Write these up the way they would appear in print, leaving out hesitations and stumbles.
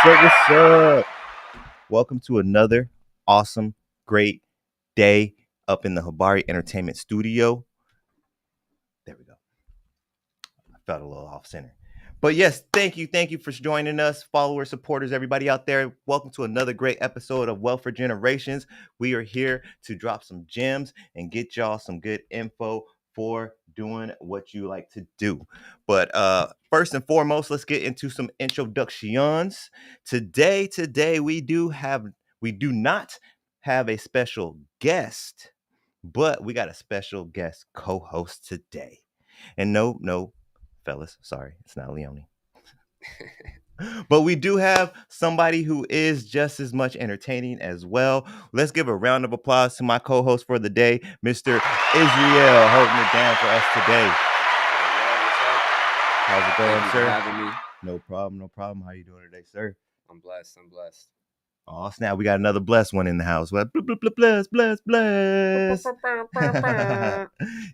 What's up? Welcome to another awesome, great day up in the Habari Entertainment Studio. There we go. I felt a little off center. But yes, thank you for joining us, followers, supporters, everybody out there. Welcome to another great episode of Wealth for Generations. We are here to drop some gems and get y'all some good info for doing what you like to do. But first and foremost, let's get into some introductions. Today we do not have a special guest, but we got a special guest co-host today. And no, fellas, sorry, it's not Leonie. But we do have somebody who is just as much entertaining as well. Let's give a round of applause to my co-host for the day, Mr. Israel, holding it down for us today. How's it going, Thank you sir? for having me. No problem. How you doing today, sir? I'm blessed. Oh, snap. We got another blessed one in the house. Well, bless.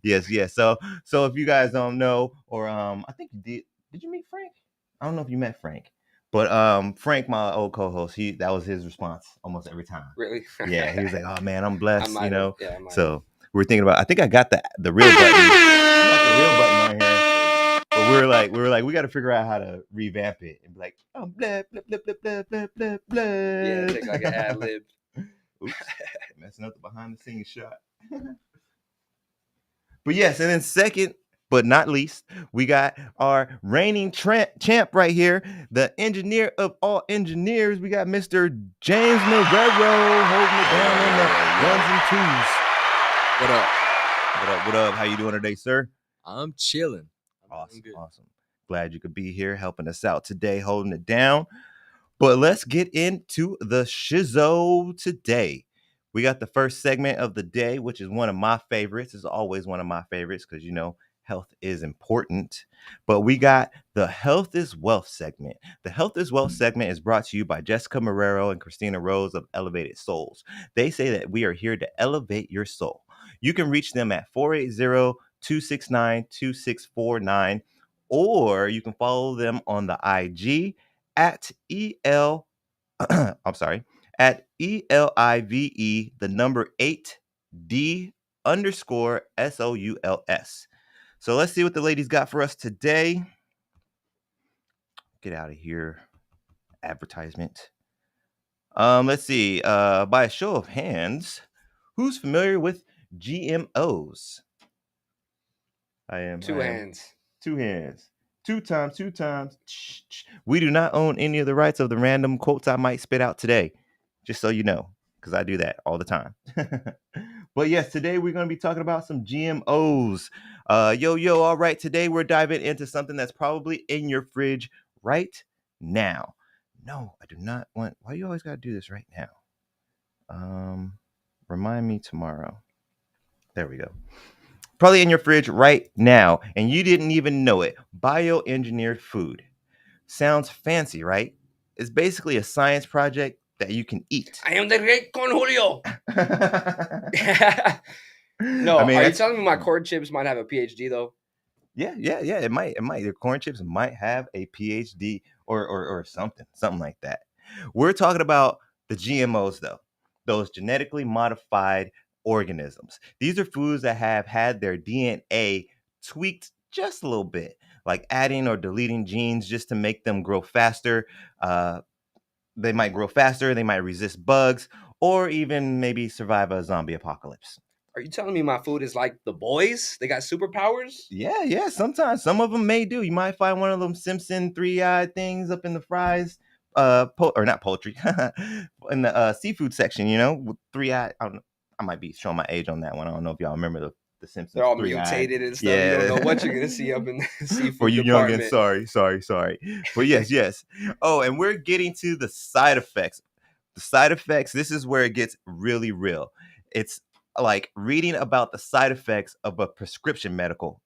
Yes. So if you guys don't know, or I think you did you meet Frank? I don't know if you met Frank. But Frank, my old co-host, that was his response almost every time. Really? Yeah, he was like, "Oh man, I'm blessed," I might have. So we're thinking about. I think I got the real button. I got the real button on here. But we were like, we got to figure out how to revamp it and be like, oh, blah, blah, blah, blah, blah, blah, blah, blah. Yeah, take like an ad lib. Oops, messing up the behind the scenes shot. But yes, and then second, but not least, we got our reigning champ right here, the engineer of all engineers. We got Mr. James Navarro holding it down in the ones and twos. What up? What up? How you doing today, sir? I'm chilling. Awesome. Glad you could be here helping us out today, holding it down. But let's get into the shizzo today. We got the first segment of the day, which is one of my favorites. It's always one of my favorites because, health is important. But we got the Health is Wealth segment. The Health is Wealth segment is brought to you by Jessica Marrero and Christina Rose of Elevated Souls. They say that we are here to elevate your soul. You can reach them at 480-269-2649, or you can follow them on the IG at at ELIVE, the number 8D _ SOULS. So let's see what the ladies got for us today. Get out of here. Advertisement. Let's see. By a show of hands, who's familiar with GMOs? I am. Two hands. Two times. We do not own any of the rights of the random quotes I might spit out today, just so you know, because I do that all the time. But yes, today we're going to be talking about some GMOs. All right. Today we're diving into something that's probably in your fridge right now. No, I do not want. Why you always got to do this right now? Remind me tomorrow. There we go. Probably in your fridge right now, and you didn't even know it. Bioengineered food. Sounds fancy, right? It's basically a science project that you can eat. I am the great Con Julio. No, are you telling me my corn chips might have a PhD though? Yeah. It might. Your corn chips might have a PhD or something like that. We're talking about the GMOs though, those genetically modified organisms. These are foods that have had their DNA tweaked just a little bit, like adding or deleting genes just to make them grow faster. They might grow faster, they might resist bugs, or even maybe survive a zombie apocalypse. Are you telling me my food is like the boys? They got superpowers? Yeah. Sometimes some of them may do. You might find one of them Simpson 3-eyed things up in the fries, or not poultry, in the seafood section. With 3-eyed. I might be showing my age on that one. I don't know if y'all remember the Simpsons. They're all 3-eyed. Mutated and stuff. Yeah. You don't know what you're gonna see up in the seafood For you department. youngins, sorry. But yes. Oh, and we're getting to the side effects. The side effects. This is where it gets really real. It's like reading about the side effects of a prescription medicine.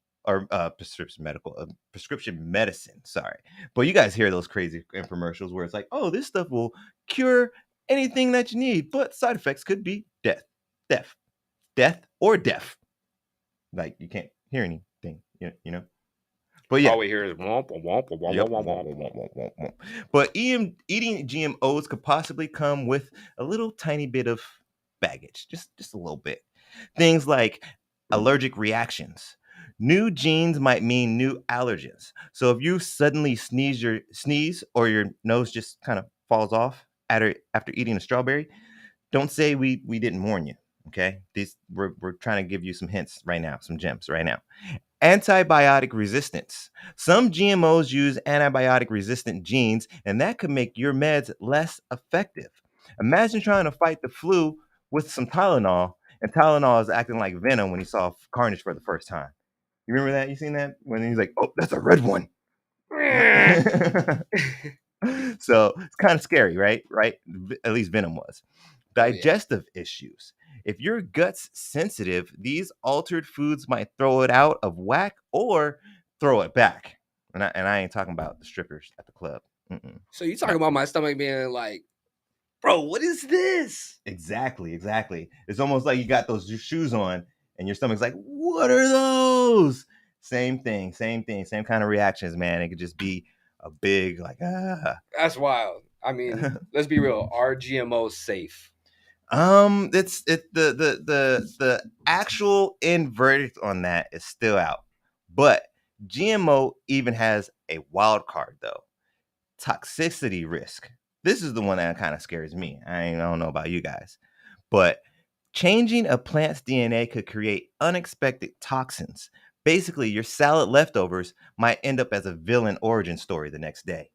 Sorry, but you guys hear those crazy infomercials where it's like, oh, this stuff will cure anything that you need, but side effects could be death, or death. Like you can't hear anything, But yeah. All we hear is womp, womp, womp, womp, Yep. womp, womp, womp. But eating GMOs could possibly come with a little tiny bit of baggage, just a little bit. Things like allergic reactions. New genes might mean new allergens. So if you suddenly sneeze or your nose just kind of falls off after eating a strawberry, don't say we didn't warn you. Okay, we're trying to give you some hints right now, some gems right now. Antibiotic resistance. Some GMOs use antibiotic resistant genes, and that could make your meds less effective. Imagine trying to fight the flu with some Tylenol, and Tylenol is acting like venom when he saw Carnage for the first time. You remember that? You seen that? When he's like, oh, that's a red one. So it's kind of scary, right? Right? At least Venom was. Oh, yeah. Digestive issues. If your gut's sensitive, these altered foods might throw it out of whack or throw it back. And I ain't talking about the strippers at the club. Mm-mm. So you talking about my stomach being like, bro, what is this? Exactly. It's almost like you got those shoes on and your stomach's like, what are those? Same thing, same kind of reactions, man. It could just be a big like, ah. That's wild. I mean, let's be real. Are GMOs safe? It's the actual end verdict on that is still out, but GMO even has a wild card though: toxicity risk. This is the one that kind of scares me. I don't know about you guys, but changing a plant's DNA could create unexpected toxins. Basically, your salad leftovers might end up as a villain origin story the next day.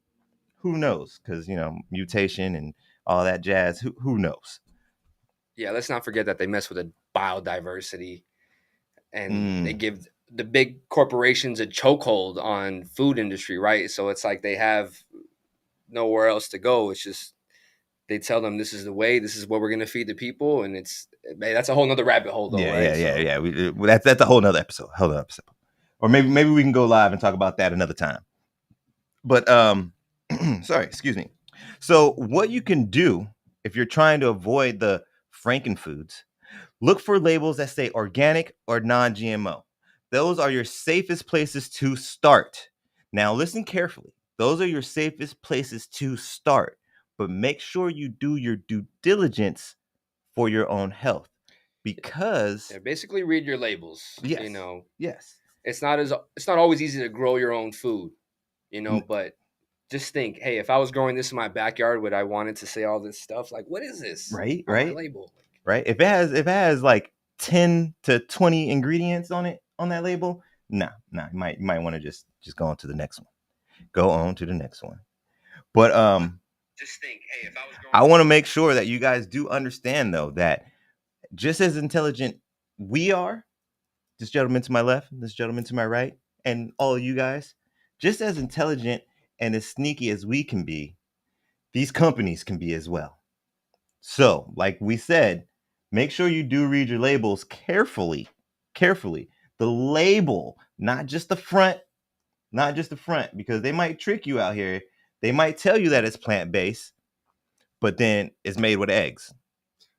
Who knows? Because mutation and all that jazz. Who knows? Yeah, let's not forget that they mess with the biodiversity and they Mm. give the big corporations a chokehold on food industry, right? So it's like they have nowhere else to go. It's just they tell them this is the way, this is what we're gonna feed the people, and that's a whole nother rabbit hole, though, right? Yeah. That's a whole nother episode. Or maybe we can go live and talk about that another time. But sorry, excuse me. So what you can do if you're trying to avoid the frankenfoods, look for labels that say organic or non-GMO. Those are your safest places to start. Now listen carefully. Those are your safest places to start, but make sure you do your due diligence for your own health. Because Yeah, basically read your labels. yes, yes, It's not always easy to grow your own food, N- but just think, hey, if I was growing this in my backyard, would I want it to say all this stuff? Like, what is this right, on my right, label? right. If it has like 10 to 20 ingredients on that label, nah, you might want to just go on to the next one. Go on to the next one. But Just think, hey, if I was I growing want to make sure that you guys do understand though that just as intelligent we are, this gentleman to my left, this gentleman to my right, and all of you guys, just as intelligent and as sneaky as we can be, these companies can be as well. So, like we said, make sure you do read your labels carefully. Carefully. The label, not just the front, because they might trick you out here. They might tell you that it's plant-based, but then it's made with eggs.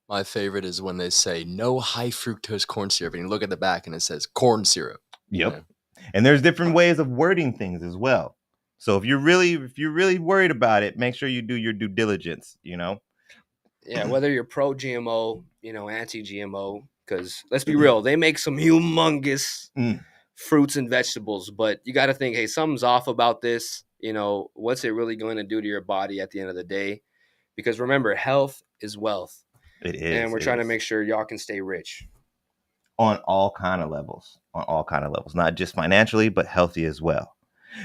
My favorite is when they say no high fructose corn syrup, and you look at the back and it says corn syrup. Yep. And there's different ways of wording things as well. So if you're really worried about it, make sure you do your due diligence, Yeah, whether you're pro GMO, anti GMO, because let's be real, they make some humongous Mm. fruits and vegetables, but you got to think, hey, something's off about this. What's it really going to do to your body at the end of the day? Because remember, health is wealth, It is. and we're trying to make sure y'all can stay rich. On all kind of levels, not just financially, but healthy as well.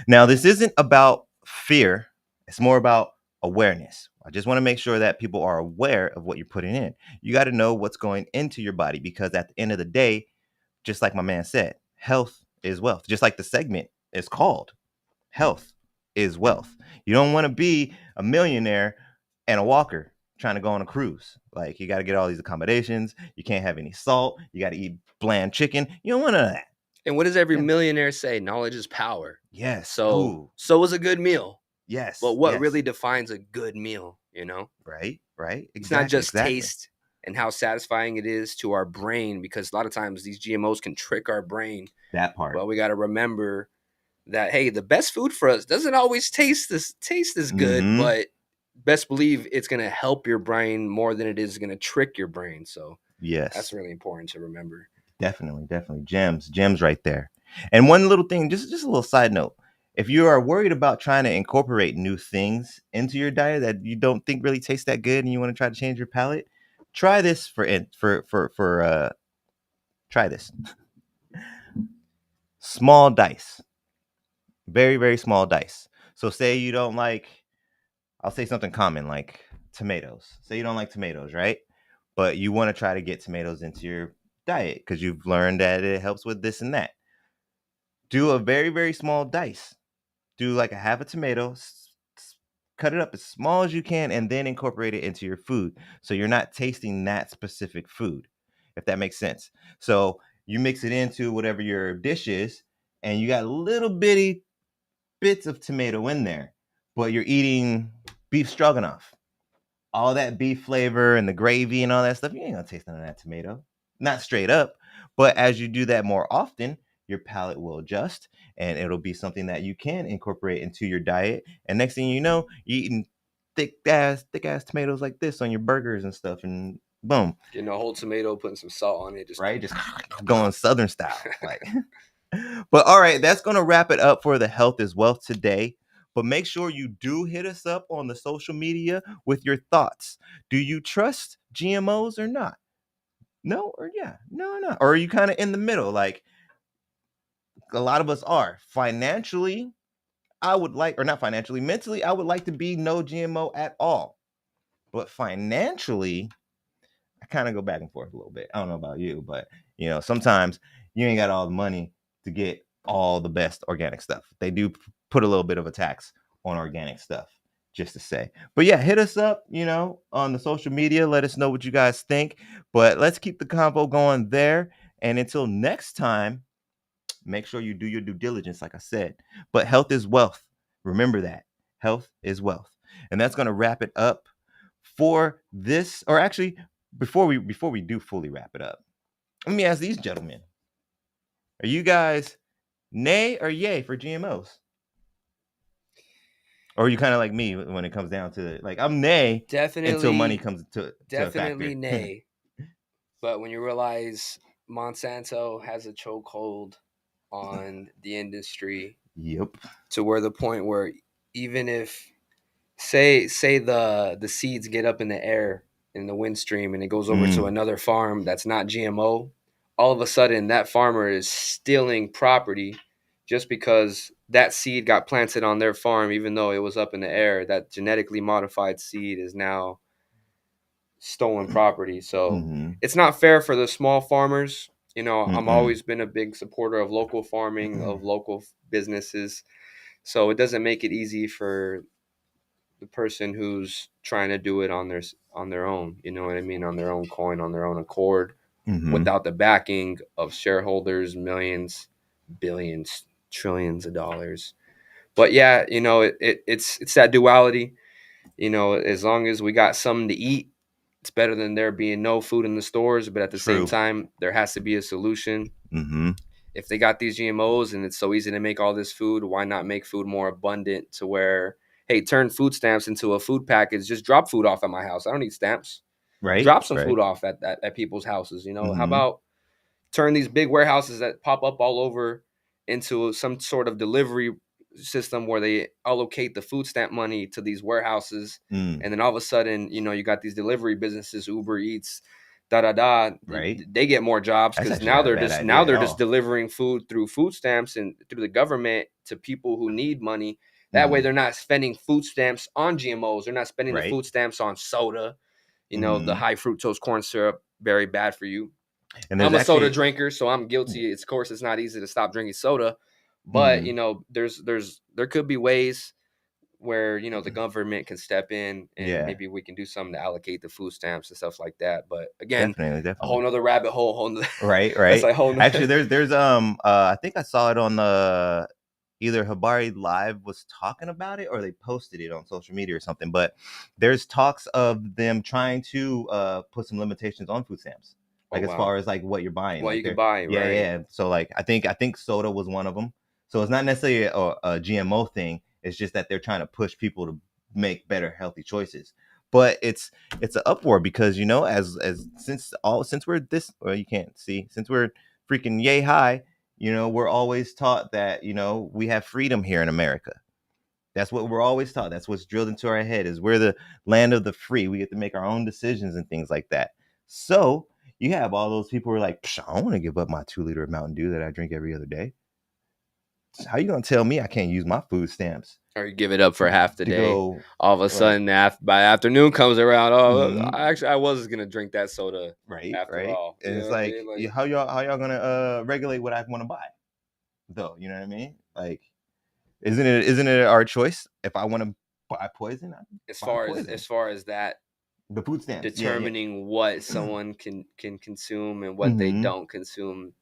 Now, this isn't about fear. It's more about awareness. I just want to make sure that people are aware of what you're putting in. You got to know what's going into your body because at the end of the day, just like my man said, health is wealth. Just like the segment is called, health is wealth. You don't want to be a millionaire and a walker trying to go on a cruise. Like you got to get all these accommodations. You can't have any salt. You got to eat bland chicken. You don't want none of that. And what does every millionaire say? Knowledge is power. Yes. So is a good meal. Yes. But what really defines a good meal, Right. Exactly. It's not just taste and how satisfying it is to our brain, because a lot of times these GMOs can trick our brain. That part. But we got to remember that, hey, the best food for us doesn't always taste as good, Mm-hmm. but best believe it's going to help your brain more than it is going to trick your brain. So that's Yes, really important to remember. definitely. Gems right there. And one little thing, just a little side note. If you are worried about trying to incorporate new things into your diet that you don't think really taste that good and you want to try to change your palate, try this try this. Small dice. Very, very small dice. So say you don't like, I'll say something common like tomatoes. Say you don't like tomatoes, right? But you want to try to get tomatoes into your diet because you've learned that it helps with this and that. Do a very, very small dice. Do like a half a tomato, cut it up as small as you can, and then incorporate it into your food. So you're not tasting that specific food, if that makes sense. So you mix it into whatever your dish is, and you got little bitty bits of tomato in there, but you're eating beef stroganoff. All that beef flavor and the gravy and all that stuff, you ain't gonna taste none of that tomato. Not straight up. But as you do that more often, your palate will adjust and it'll be something that you can incorporate into your diet. And next thing you know, you're eating thick ass tomatoes like this on your burgers and stuff, and boom, Getting a whole tomato, putting some salt on it, just right? Just going southern style. Like but all right, that's gonna wrap it up for the Health is Wealth today. But make sure you do hit us up on the social media with your thoughts. Do you trust GMOs or not? No, or yeah, no, or not. Or are you kind of in the middle? Like a lot of us are. Financially, I would like, or not financially, mentally, I would like to be no GMO at all. But financially, I kind of go back and forth a little bit. I don't know about you, but sometimes you ain't got all the money to get all the best organic stuff. They do put a little bit of a tax on organic stuff, just to say. But yeah, hit us up, on the social media. Let us know what you guys think. But let's keep the convo going there. And until next time, make sure you do your due diligence, like I said. But health is wealth. Remember that. Health is wealth. And that's going to wrap it up for this, or actually, before we do fully wrap it up, let me ask these gentlemen: are you guys nay or yay for GMOs? Or are you kind of like me when it comes down to it? Like I'm nay until money definitely, comes to a definitely factor. nay. But when you realize Monsanto has a chokehold on the industry Yep. to where the point where even if say the seeds get up in the air in the wind stream and it goes over to Mm, another farm that's not GMO, all of a sudden that farmer is stealing property just because that seed got planted on their farm, even though it was up in the air. That genetically modified seed is now stolen property. So mm-hmm, it's not fair for the small farmers. I'm mm-mm, always been a big supporter of local farming, of local businesses. So it doesn't make it easy for the person who's trying to do it on their own. You know what I mean? On their own coin, on their own accord, mm-hmm, without the backing of shareholders, millions, billions, trillions of dollars. But yeah, it's that duality. As long as we got something to eat, it's better than there being no food in the stores. But at the same true. time, there has to be a solution. Mm-hmm, If they got these GMOs and it's so easy to make all this food, why not make food more abundant to where, hey, turn food stamps into a food package? Just drop food off at my house. I don't need stamps. right, Drop some right. food off at people's houses. How Mm-hmm, about turn these big warehouses that pop up all over into some sort of delivery system where they allocate the food stamp money to these warehouses, mm, and then all of a sudden, you got these delivery businesses, Uber Eats, da da da. right. They get more jobs That's because actually now not a they're bad just idea now at they're just all. delivering food through food stamps and through the government to people who need money. That way, Mm-hmm, they're not spending food stamps on GMOs. They're not spending the right. food stamps on soda. The Mm-hmm. high fructose corn syrup, very bad for you. And there's I'm a soda actually, drinker, so I'm guilty. Of course, it's not easy to stop drinking soda, but mm, there could be ways where the government can step in and yeah, maybe we can do something to allocate the food stamps and stuff like that. But again, a whole definitely. nother rabbit hole. Whole nother, Right, that's right. like whole. Actually, there's I think I saw it on the either Habari Live was talking about it or they posted it on social media or something. But there's talks of them trying to put some limitations on food stamps, Oh like as wow, far as like what you're buying, what like you can they're buy, yeah, right? yeah. So like I think soda was one of them. So it's not necessarily a GMO thing. It's just that they're trying to push people to make better, healthy choices. But it's an uproar because since we're this, well, you can't see, since we're freaking yay high, we're always taught that we have freedom here in America. That's what we're always taught. That's what's drilled into our head, is we're the land of the free. We get to make our own decisions and things like that. So you have all those people who are like, I don't want to give up my 2 liter of Mountain Dew that I drink every other day. How you gonna tell me I can't use my food stamps? Or you give it up for half the to day. go All of a sudden, by afternoon comes around. Oh, Mhm. I was gonna drink that soda right, after right. all. And You it's know what I like, mean? Like, how y'all gonna regulate what I want to buy, though? You know what I mean? Like, isn't it our choice? If I want to buy poison, I as buy far poison. as that The food stamps, determining what someone can consume and what they Mhm. don't consume,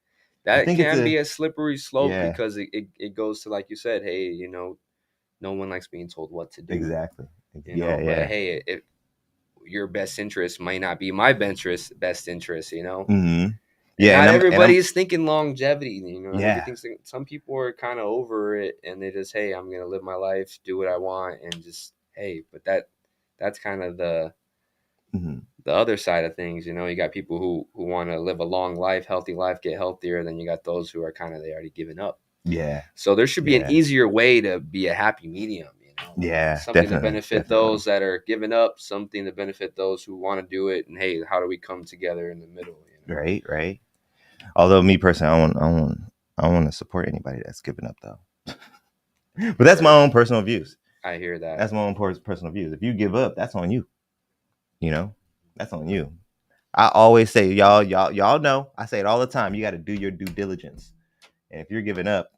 I that think it's can a be a slippery slope yeah, because it goes to, like you said, hey, no one likes being told what to do. exactly. Yeah, But hey, your best interest might not be my best interest, Mm-hmm. And Yeah, not and everybody I'm is thinking longevity, and yeah. everything's. Some people are kind of over it, and they just, hey, I'm gonna live my life, do what I want, and just, hey. But that's kind of the Mm-hmm. other side of things. You got people who want to live a long life, healthy life, get healthier. Then you got those who are kind of, they already given up. Yeah. So there should be an Yeah. easier way to be a happy medium. Yeah, Something definitely, to benefit those that are giving up, something to benefit those who want to do it, and hey, how do we come together in the middle? Right, right. Although me personally, I want to support anybody that's giving up, though. But that's my own personal views. I hear that. That's my own personal views. If you give up, that's on you. That's on you. I always say, y'all know. I say it all the time. You got to do your due diligence, and if you're giving up,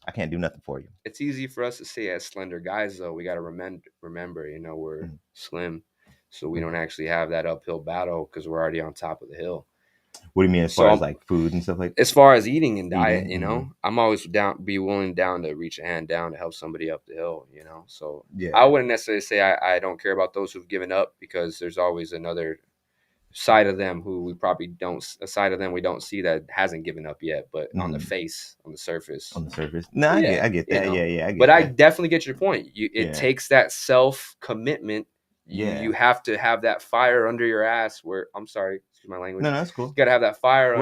I can't do nothing for you. It's easy for us to say as slender guys, though. We got to remember, we're slim, so we don't actually have that uphill battle because we're already on top of the hill. What do you mean as far as like food and stuff like that? As far as eating and diet, mm-hmm. I'm always down to reach a hand down to help somebody up the hill, So Yeah. I wouldn't necessarily say I don't care about those who've given up, because there's always another side of them who we probably don't, a side of them we don't see that hasn't given up yet, but on the surface. On the surface. No, I get that. Yeah, I get but that. I definitely get your point. It takes that self commitment. You have to have that fire under your ass where, I'm sorry, excuse my language. No, that's cool. You got to have that fire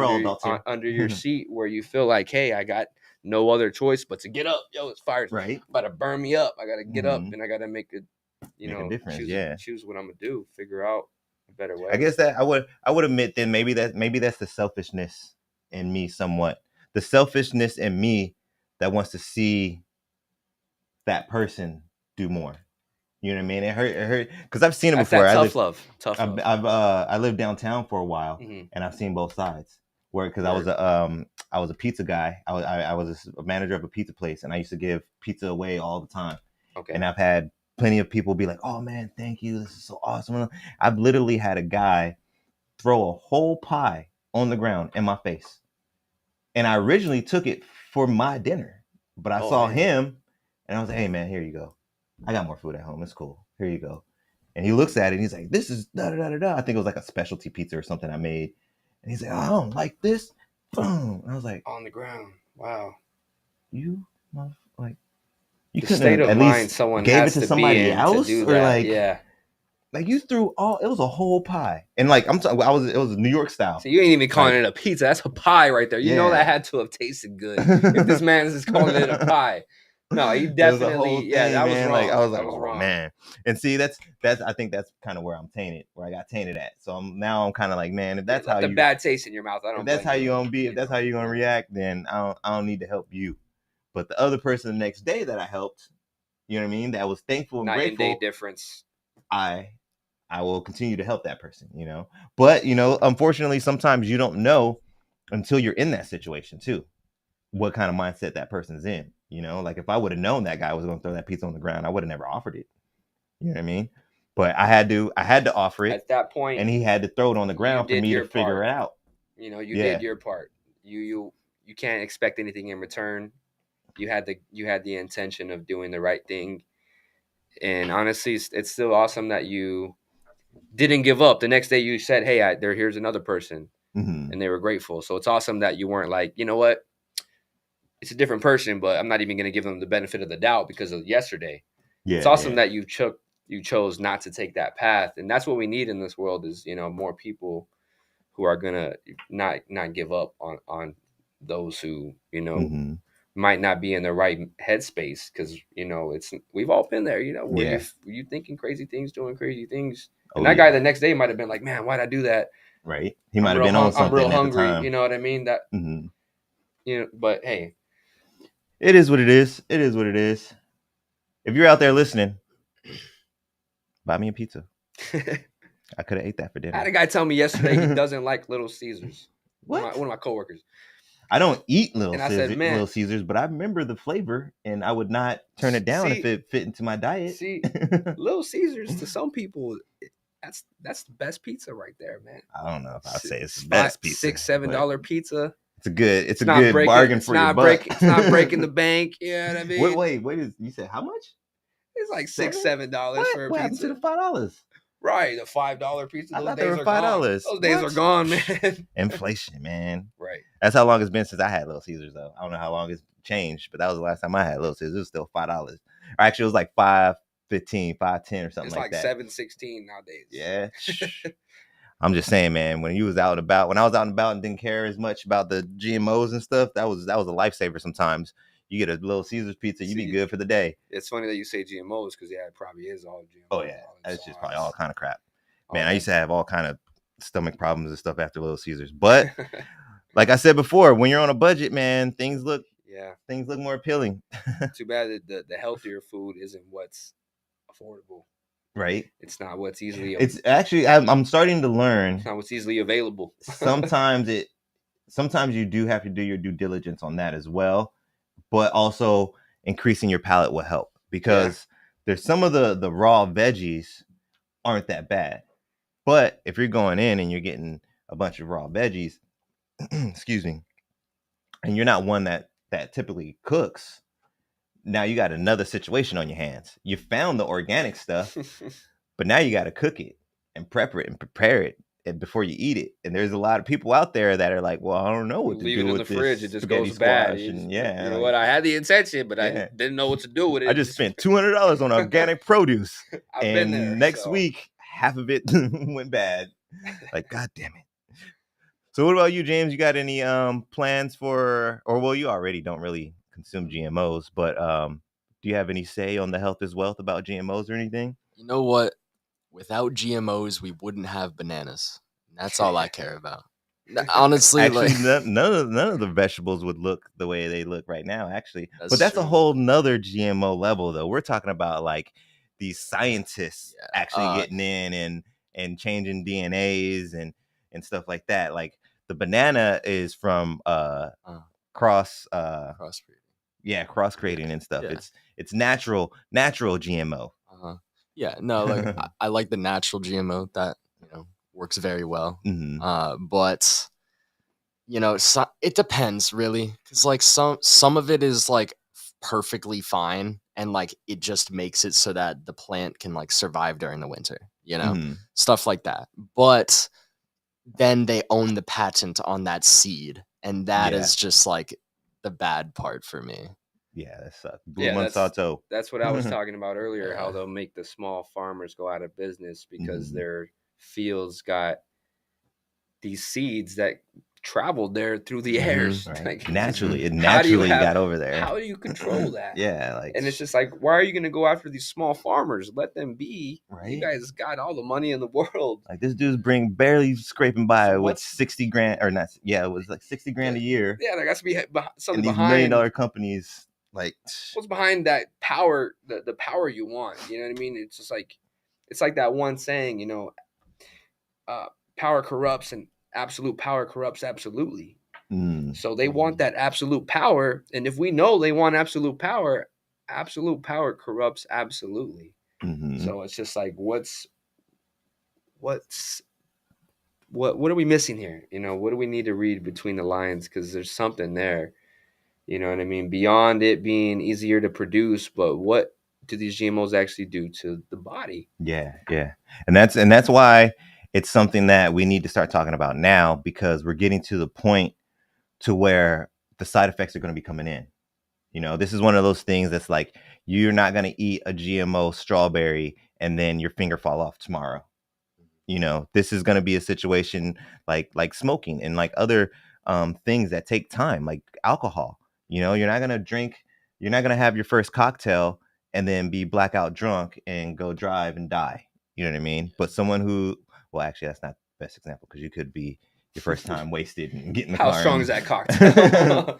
under your seat where you feel like, hey, I got no other choice but to get up. Yo, it's fire. Right. About to burn me up. I got to get up, and I got to make a difference. Choose what I'm gonna do. Figure out a better way. I guess that I would admit then maybe that's the selfishness in me somewhat. The selfishness in me that wants to see that person do more. You know what I mean? It hurt because I've seen it before. Tough love. I lived downtown for a while, and I've seen both sides. Because I was a pizza guy. I was a manager of a pizza place, and I used to give pizza away all the time. Okay. And I've had plenty of people be like, "Oh man, thank you. This is so awesome." I've literally had a guy throw a whole pie on the ground in my face, and I originally took it for my dinner, but I saw him, and I was like, "Hey man, here you go. I got more food at home. It's cool. Here you go." And he looks at it and he's like, "This is da da da da." I think it was like a specialty pizza or something I made. And he's like, "I don't like this." Boom. And I was like, on the ground. Wow. You like you the couldn't state of at mind least someone gave has it to to somebody be in else to do or that. like you threw it was a whole pie. And like it was New York style. So you ain't even calling it a pizza. That's a pie right there. You know that had to have tasted good. If this man is calling it a pie. No, he definitely, it was a whole thing, that was man. wrong. Like I was like, wrong. Man. And see, that's I think that's kind of where I'm tainted, where I got tainted at. So I'm kind of like, man, if that's how the bad taste in your mouth, I don't. If that's how you gonna be, if that's how you're gonna react, then I don't need to help you. But the other person the next day that I helped, you know what I mean, that was thankful and night grateful. and day difference. I will continue to help that person, But unfortunately, sometimes you don't know until you're in that situation too, what kind of mindset that person's in. Like if I would have known that guy was going to throw that pizza on the ground, I would have never offered it. You know what I mean? But I had to offer it at that point, and he had to throw it on the ground for me to figure it out. You did your part. You can't expect anything in return. You had the intention of doing the right thing, and honestly, it's still awesome that you didn't give up. The next day, you said, "Hey, here's another person," and they were grateful. So it's awesome that you weren't like, you know what, it's a different person, but I'm not even going to give them the benefit of the doubt because of yesterday. Yeah, it's awesome that you chose not to take that path, and that's what we need in this world is, more people who are gonna not give up on those who Mm-hmm. might not be in the right headspace, because it's we've all been there, where Yeah. you thinking crazy things, doing crazy things, and Oh, that guy yeah. the next day might have been like, man, why'd I do that? Right. He might have been on I'm something real at the hungry. time. You know what I mean? That Mm-hmm. but hey, It is what it is. It is what it is. If you're out there listening, buy me a pizza. I could have ate that for I had dinner. a guy tell me yesterday he doesn't like Little Caesars. What? One of my coworkers. I don't eat Little And I said, man, Little Caesars, but I remember the flavor, and I would not turn it down if it fit into my diet. See, Little Caesars to some people, that's the best pizza right there, man. I don't know if I'd say it's the best pizza. $6-7 pizza. It's a good bargain for your butt. It's not breaking the bank. You know what I mean? Wait, you said how much? It's like $6-7 for a what happened pizza. to the $5? Right, the $5 pizza. I Those thought days they were are gone. $5. Those days are gone, man. Inflation, man. Right. That's how long it's been since I had Little Caesars, though. I don't know how long it's changed, but that was the last time I had Little Caesars. It was still $5. Or actually, it was like $5.15, $5.10, or something it's like that. It's like $7.16 nowadays. Yeah. I'm just saying, man, when I was out and about and didn't care as much about the GMOs and stuff, that was a lifesaver sometimes. You get a Little Caesars pizza, you'd be good for the day. It's funny that you say GMOs because, yeah, it probably is all GMOs. Oh, yeah. That's just probably all kind of crap. Man, I used to have all kind of stomach problems and stuff after Little Caesars. But like I said before, when you're on a budget, man, things look more appealing. Too bad that the healthier food isn't what's affordable. Right. It's not what's easily. It's actually I'm starting to learn. It's not what's easily available. Sometimes you do have to do your due diligence on that as well, but also increasing your palate will help, because there's some of the raw veggies aren't that bad. But if you're going in and you're getting a bunch of raw veggies, excuse me, and you're not one that typically cooks, now you got another situation on your hands. You found the organic stuff, but now you got to cook it and prepare it before you eat it. And there's a lot of people out there that are like, well, I don't know what to do with this. Leave it in the fridge, it just goes bad. And, you know what? I had the intention, but I didn't know what to do with it. I just spent $200 on organic produce, I've been there, next week half of it went bad. Like, God damn it. So what about you, James? You got any plans for, or well, you already don't really consume GMOs, but do you have any say on the health is wealth about GMOs or anything? You know what? Without GMOs, we wouldn't have bananas. That's all I care about. Honestly, actually, none of the vegetables would look the way they look right now, actually. That's true. A whole nother GMO level, though. We're talking about like these scientists actually getting in and changing DNAs and stuff like that. Like the banana is from crossbreeding. Yeah, crossbreeding and stuff. Yeah. It's natural GMO. Yeah, no, like I like the natural GMO that works very well. Mm-hmm. But it depends really, because like some of it is like perfectly fine, and like it just makes it so that the plant can like survive during the winter. Mm-hmm. Stuff like that. But then they own the patent on that seed, and that is just like the bad part for me. Yeah, that sucks. Blue Monsanto. That's what I was talking about earlier, how they'll make the small farmers go out of business because their fields got these seeds that traveled there through the airs. Right. Like, it naturally got over there. How do you control that? And it's just like, why are you going to go after these small farmers? Let them be. Right. You guys got all the money in the world. Like this dude's barely scraping by with $60,000 or not. Yeah, it was like $60,000 a year. Yeah, there has to be something these behind $1 million companies. Like, what's behind that power? The power you want. You know what I mean? It's just like, it's like that one saying, power corrupts and absolute power corrupts absolutely. So they want that absolute power, and if we know they want absolute power corrupts absolutely. So it's just like, what are we missing here? What do we need to read between the lines? Because there's something there. You know what I mean? Beyond it being easier to produce, but what do these GMOs actually do to the body? Yeah. And that's why it's something that we need to start talking about now, because we're getting to the point to where the side effects are going to be coming in. You know, this is one of those things that's like, you're not going to eat a GMO strawberry and then your finger fall off tomorrow. You know, this is going to be a situation like smoking and like other things that take time, like alcohol. You know, you're not going to have your first cocktail and then be blackout drunk and go drive and die. You know what I mean? But someone who, well, actually, that's not the best example, because you could be your first time wasted and get in the How car. strong is that cocktail?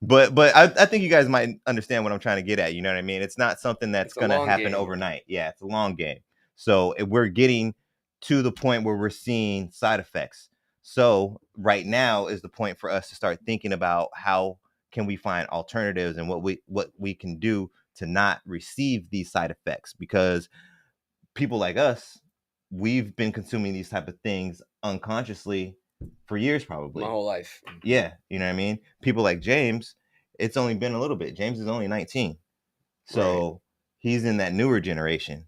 But I think you guys might understand what I'm trying to get at. You know what I mean? It's not something that's It's a going to long happen game. overnight. Yeah, it's a long game. So we're getting to the point where we're seeing side effects. So right now is the point for us to start thinking about how can we find alternatives and what we can do to not receive these side effects, because people like us, we've been consuming these type of things unconsciously for years, probably. My whole life. Yeah, you know what I mean? People like James, it's only been a little bit. James is only 19. So he's in that newer generation.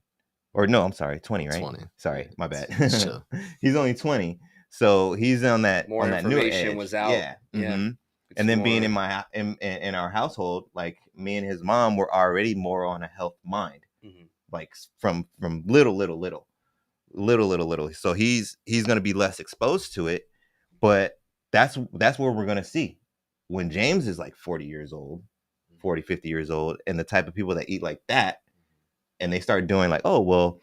Or no, I'm sorry, 20, right? 20. Sorry, Yeah, my bad. it's chill. He's only 20. So he's on that More on that newer information edge. was out. Yeah. Yeah. Mm-hmm. It's And then being more- in our household, like me and his mom were already more on a health mind. Mhm. Like from little. So he's gonna be less exposed to it. But that's where we're gonna see when James is like 40 years old, 40, 50 years old, and the type of people that eat like that, and they start doing like, oh, well,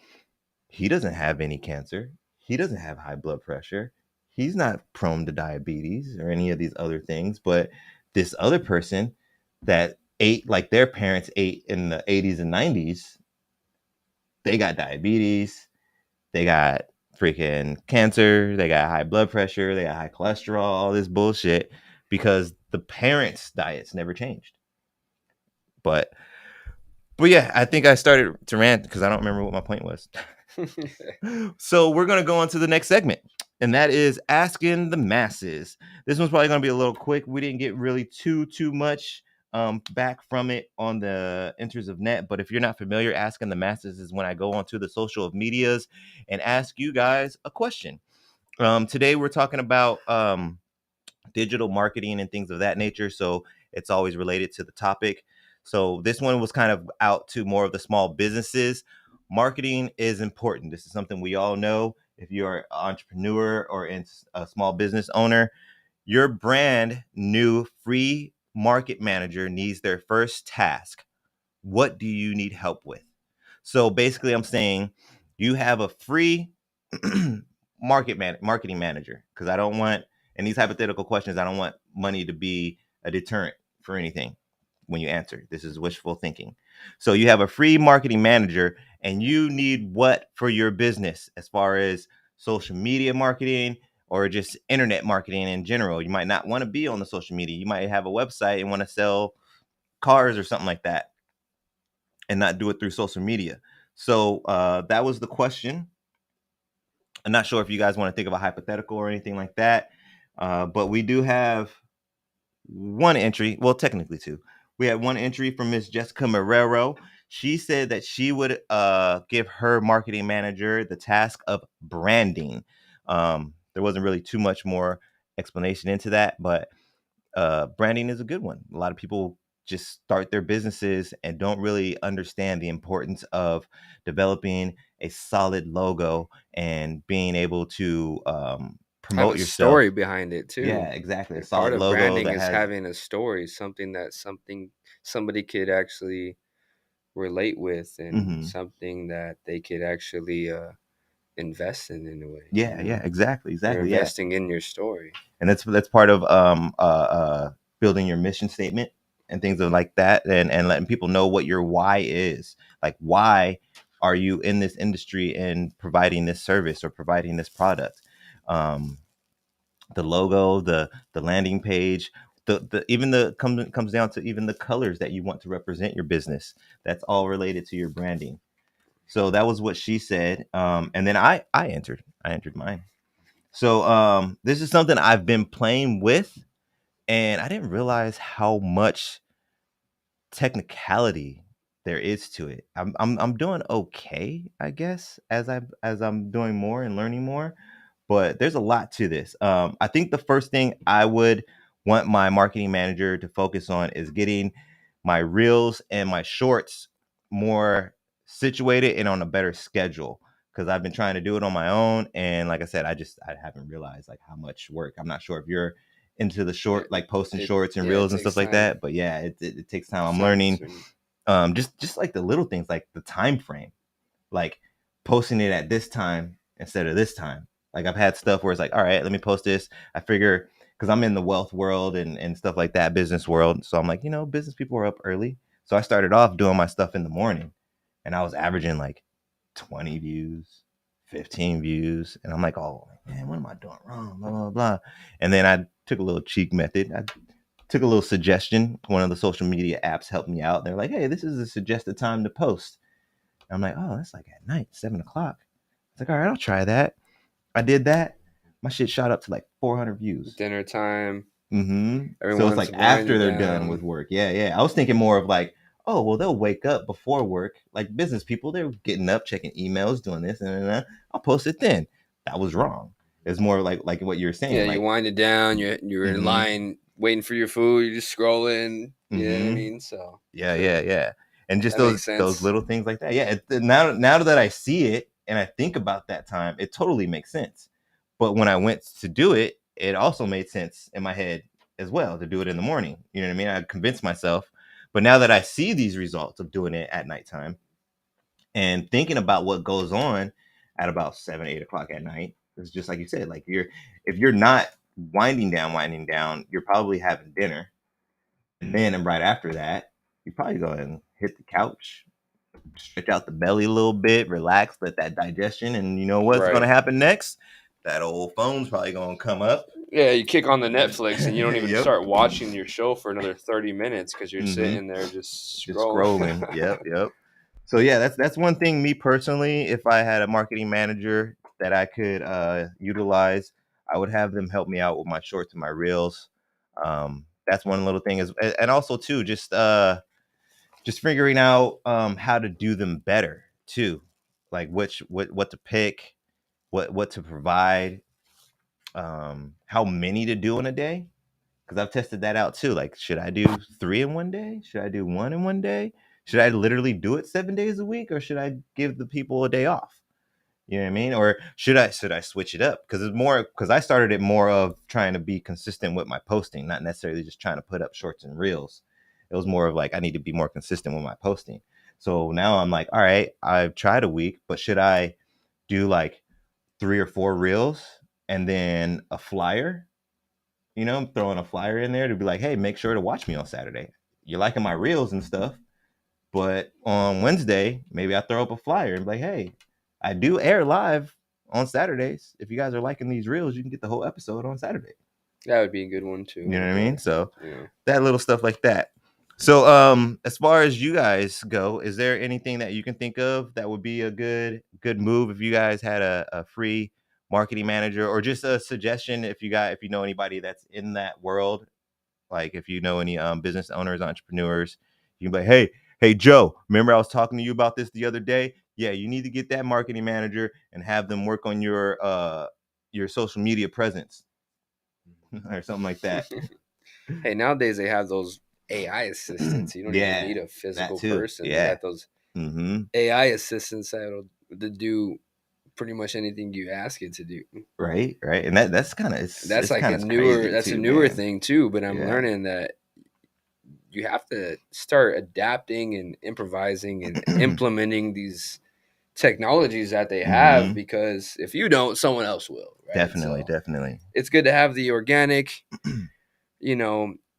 he doesn't have any cancer. He doesn't have high blood pressure. He's not prone to diabetes or any of these other things. But this other person that ate like their parents ate in the 80s and 90s, they got diabetes. They got freaking cancer. They got high blood pressure. They got high cholesterol, all this bullshit, because the parents' diets never changed. But yeah, I think I started to rant because I don't remember what my point was. So we're going to go on to the next segment, and that is asking the masses. This one's probably going to be a little quick. We didn't get really too much back from it on the enters of net, but if you're not familiar, asking the masses is when I go onto the social medias and ask you guys a question. Today we're talking about digital marketing and things of that nature, so it's always related to the topic. So this one was kind of out to more of the small businesses. Marketing is important. This is something we all know. If you're an entrepreneur or a small business owner, your brand new free market manager needs their first task. What do you need help with? So basically, I'm saying you have a free marketing manager, because I don't want, in these hypothetical questions, I don't want money to be a deterrent for anything when you answer. This is wishful thinking. So you have a free marketing manager, and you need what for your business as far as social media marketing or just internet marketing in general. You might not want to be on the social media. You might have a website and want to sell cars or something like that, and not do it through social media. So that was the question. I'm not sure if you guys want to think of a hypothetical or anything like that, but we do have one entry. Well, technically two. We had one entry from Miss Jessica Marrero. She said that she would give her marketing manager the task of branding. There wasn't really too much more explanation into that, but branding is a good one. A lot of people just start their businesses and don't really understand the importance of developing a solid logo and being able to promote have a yourself. story behind it too. Yeah, exactly. A And solid part of logo branding that is has having a story, something somebody could actually relate with, and Mhm. something that they could actually invest in a way. Yeah, you know? exactly. You're Yeah. investing in your story. And that's part of building your mission statement and things of like that, and letting people know what your why is. Like, why are you in this industry and providing this service or providing this product? The logo, the landing page, the even the comes down to even the colors that you want to represent your business. That's all related to your branding. So that was what she said. And then I entered mine. So this is something I've been playing with, and I didn't realize how much technicality there is to it. I'm doing okay, I guess, as I'm doing more and learning more, but there's a lot to this. I think the first thing I would want my marketing manager to focus on is getting my reels and my shorts more situated and on a better schedule, because I've been trying to do it on my own, and like I said, I haven't realized like how much work. I'm not sure if you're into the short, like posting shorts and reels and stuff like that, but yeah, it takes time. I'm learning just like the little things, like the time frame, like posting it at this time instead of this time. Like I've had stuff where it's like, all right, let me post this. I figure, because I'm in the wealth world and stuff like that, business world. So I'm like, business people are up early. So I started off doing my stuff in the morning, and I was averaging like 20 views, 15 views. And I'm like, oh man, what am I doing wrong? Blah, blah, blah. And then I took a little cheek method. I took a little suggestion. One of the social media apps helped me out. They're like, hey, this is a suggested time to post. I'm like, oh, that's like at night, 7 o'clock. It's like, all right, I'll try that. I did that. My shit shot up to like 400 views. Dinner time. So it's like after they're done with work. Yeah. I was thinking more of like, oh, well, they'll wake up before work. Like business people, they're getting up, checking emails, doing this, and I'll post it then. That was wrong. It's more like what you were saying. Yeah, like, you wind it down. You're in line waiting for your food. You're just scrolling. You know what I mean? So yeah. And just those little things like that. Yeah. Now that I see it and I think about that time, it totally makes sense. But when I went to do it, it also made sense in my head as well to do it in the morning. You know what I mean? I convinced myself. But now that I see these results of doing it at nighttime and thinking about what goes on at about 7, 8 o'clock at night, it's just like you said, like if you're not winding down, you're probably having dinner. And then right after that, you probably go and hit the couch, stretch out the belly a little bit, relax, let that digestion, and you know what's going to happen next? That old phone's probably going to come up. Yeah, you kick on the Netflix and you don't even start watching your show for another 30 minutes because you're sitting there just scrolling. Yep. So yeah, that's one thing, me personally, if I had a marketing manager that I could utilize, I would have them help me out with my shorts and my reels. That's one little thing, and also too, just figuring out how to do them better too, like what to pick, what to provide, how many to do in a day, because I've tested that out too. Like, should I do 3 in one day? Should I do 1 in one day? Should I literally do it 7 days a week, or should I give the people a day off? You know what I mean? Or should I switch it up? Because I started it more of trying to be consistent with my posting, not necessarily just trying to put up shorts and reels. It was more of like, I need to be more consistent with my posting. So now I'm like, all right, I've tried a week, but should I do like 3 or 4 reels and then a flyer? I'm throwing a flyer in there to be like, hey, make sure to watch me on Saturday. You're liking my reels and stuff, but on Wednesday, maybe I throw up a flyer and be like, hey, I do air live on Saturdays. If you guys are liking these reels, you can get the whole episode on Saturday. That would be a good one too. You know what I mean? So that little stuff like that. So as far as you guys go, is there anything that you can think of that would be a good move if you guys had a free marketing manager, or just a suggestion if you know anybody that's in that world, like if you know any business owners, entrepreneurs, you can be like, hey Joe, remember I was talking to you about this the other day? Yeah, you need to get that marketing manager and have them work on your social media presence or something like that. Hey, nowadays they have those AI assistants. You don't even need a physical person. Yeah. They got those AI assistants that'll do pretty much anything you ask it to do. Right. And that's kind of that's like a newer thing too. But I'm learning that you have to start adapting and improvising and implementing these technologies that they have, because if you don't, someone else will. Right? Definitely. It's good to have the organic,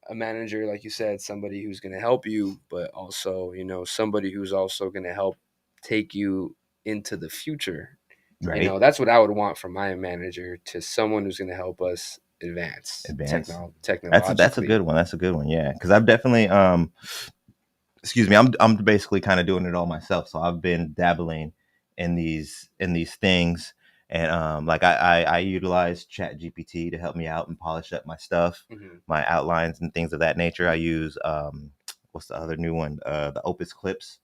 a manager, like you said, somebody who's going to help you, but also, somebody who's also going to help take you into the future. Right. That's what I would want from my manager, to someone who's going to help us advance. Technologically. That's a good one. Yeah. Cause I've definitely, I'm basically kind of doing it all myself. So I've been dabbling in these things. And like I utilize ChatGPT to help me out and polish up my stuff, my outlines and things of that nature. I use what's the other new one? The Opus Clips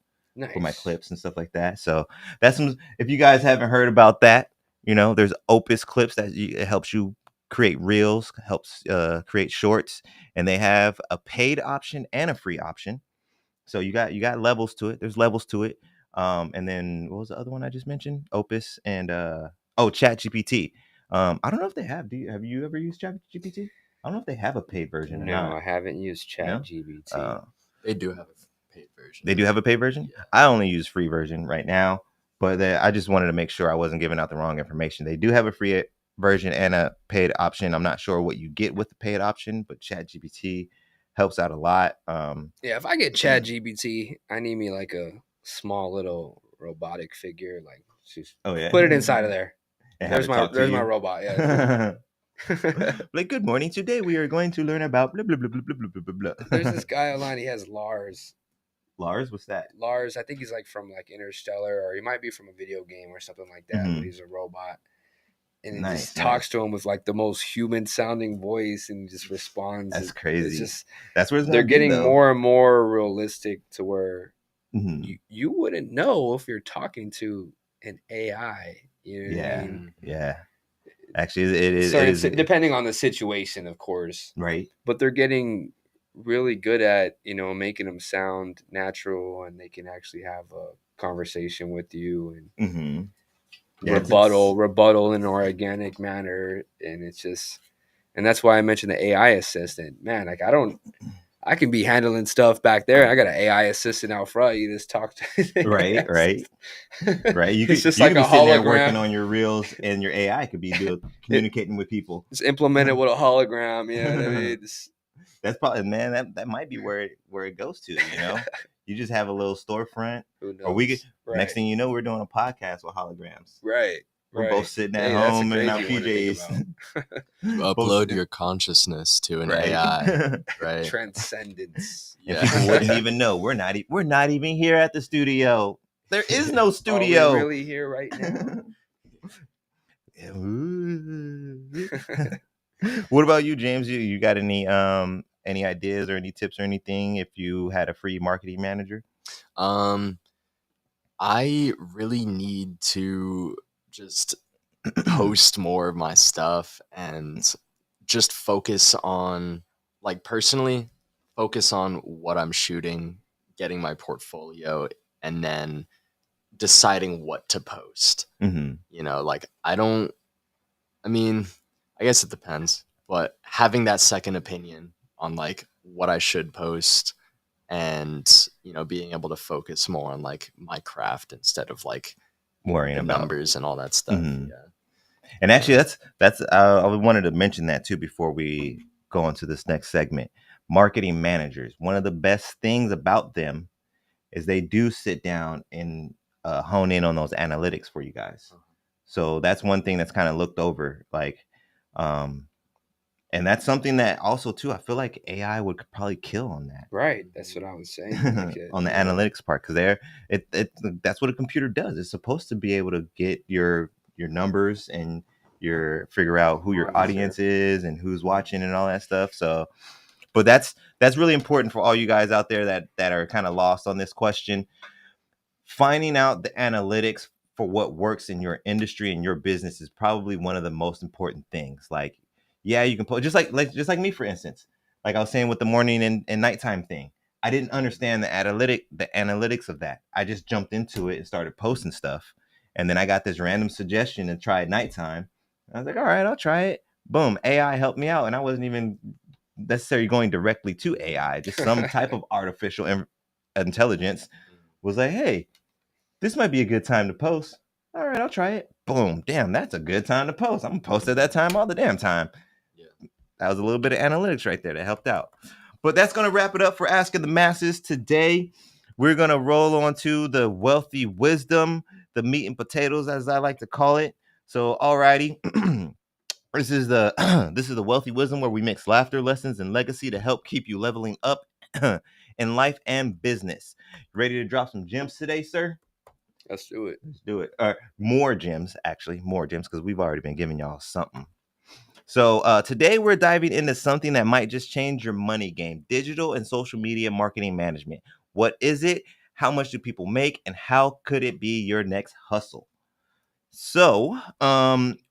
for my clips and stuff like that. So that's if you guys haven't heard about that, there's Opus Clips that it helps you create reels, helps create shorts, and they have a paid option and a free option. So you got levels to it. There's levels to it. And then what was the other one I just mentioned? Opus and Chat GPT. I don't know if they have. Have you ever used Chat GPT? I don't know if they have a paid version or No, not. I haven't used Chat No? GBT. They do have a paid version. They do have a paid version? Yeah. I only use free version right now, but I just wanted to make sure I wasn't giving out the wrong information. They do have a free version and a paid option. I'm not sure what you get with the paid option, but ChatGPT helps out a lot. Yeah, if I get Chat GBT, I need me like a small little robotic figure. Like, just Oh yeah, put it inside of there. and have There's it my talk to there's my you. robot. Yeah. Like, good morning. Today we are going to learn about blah blah blah blah blah blah blah blah. There's this guy online. He has Lars. Lars, what's that? Lars, I think he's like from like Interstellar, or he might be from a video game or something like that. Mhm. But he's a robot, and he Nice, just talks to him with like the most human sounding voice, and just responds. That's It's crazy. just That's where it's they're gonna be, getting though. more and more realistic to where Mhm. you wouldn't know if you're talking to an AI. You know what I mean? Yeah. Actually, it is. So It it's is depending on the situation, of course, right. but they're getting really good at making them sound natural, and they can actually have a conversation with you and Mm-hmm. rebuttal in an organic manner, and it's just, and that's why I mentioned the AI assistant. Man, like I can be handling stuff back there. I got an AI assistant out front. You just talk to Right. Right. You It's could just you like could be a sitting there working hologram. on your reels, and your AI could be communicating with people. It's implemented with a hologram. You know what I mean? That's probably, man. That might be where it goes to. You just have a little storefront, Who knows? or we could. Right. Next thing you know, we're doing a podcast with holograms. Right. We're both sitting at Hey, that's a home in our crazy one to think PJs. You upload your consciousness to an Right. AI, right? Transcendence. And people wouldn't even know. We're not even here at the studio. There is no Are studio. we really here right now? What about you, James? You got any ideas or any tips or anything if you had a free marketing manager? I really need to just post more of my stuff and just focus on, like, personally focus on what I'm shooting, getting my portfolio, and then deciding what to post. Mm-hmm. Like, I mean, I guess it depends, but having that second opinion on like what I should post, and being able to focus more on like my craft instead of like Worrying the about numbers and all that stuff. Mhm. Yeah. And actually, that's I wanted to mention that too before we go into this next segment. Marketing managers. One of the best things about them is they do sit down and hone in on those analytics for you guys. So that's one thing that's kind of looked over, like, and that's something that also too I feel like AI would probably kill on that. Right. That's what I was saying. On the analytics part, because that's what a computer does. It's supposed to be able to get your numbers and figure out who your audience is and who's watching and all that stuff. So, but that's really important for all you guys out there that are kind of lost on this question. Finding out the analytics for what works in your industry and your business is probably one of the most important things. Like, yeah, you can post just like me, for instance. Like I was saying with the morning and nighttime thing. I didn't understand the analytics of that. I just jumped into it and started posting stuff. And then I got this random suggestion to try nighttime. I was like, all right, I'll try it. Boom, AI helped me out. And I wasn't even necessarily going directly to AI. Just some type of artificial intelligence was like, hey, this might be a good time to post. All right, I'll try it. Boom. Damn, that's a good time to post. I'm going to post at that time all the damn time. Yeah. That was a little bit of analytics right there that helped out. But that's going to wrap it up for Asking the Masses today. We're going to roll on to the wealthy wisdom, the meat and potatoes, as I like to call it. So, all righty. This is the wealthy wisdom where we mix laughter, lessons, and legacy to help keep you leveling up in life and business. Ready to drop some gems today, sir? Let's do it. Let's do it. More gems, actually, more gems, because we've already been giving y'all something. So today we're diving into something that might just change your money game: digital and social media marketing management. What is it? How much do people make? And how could it be your next hustle? So,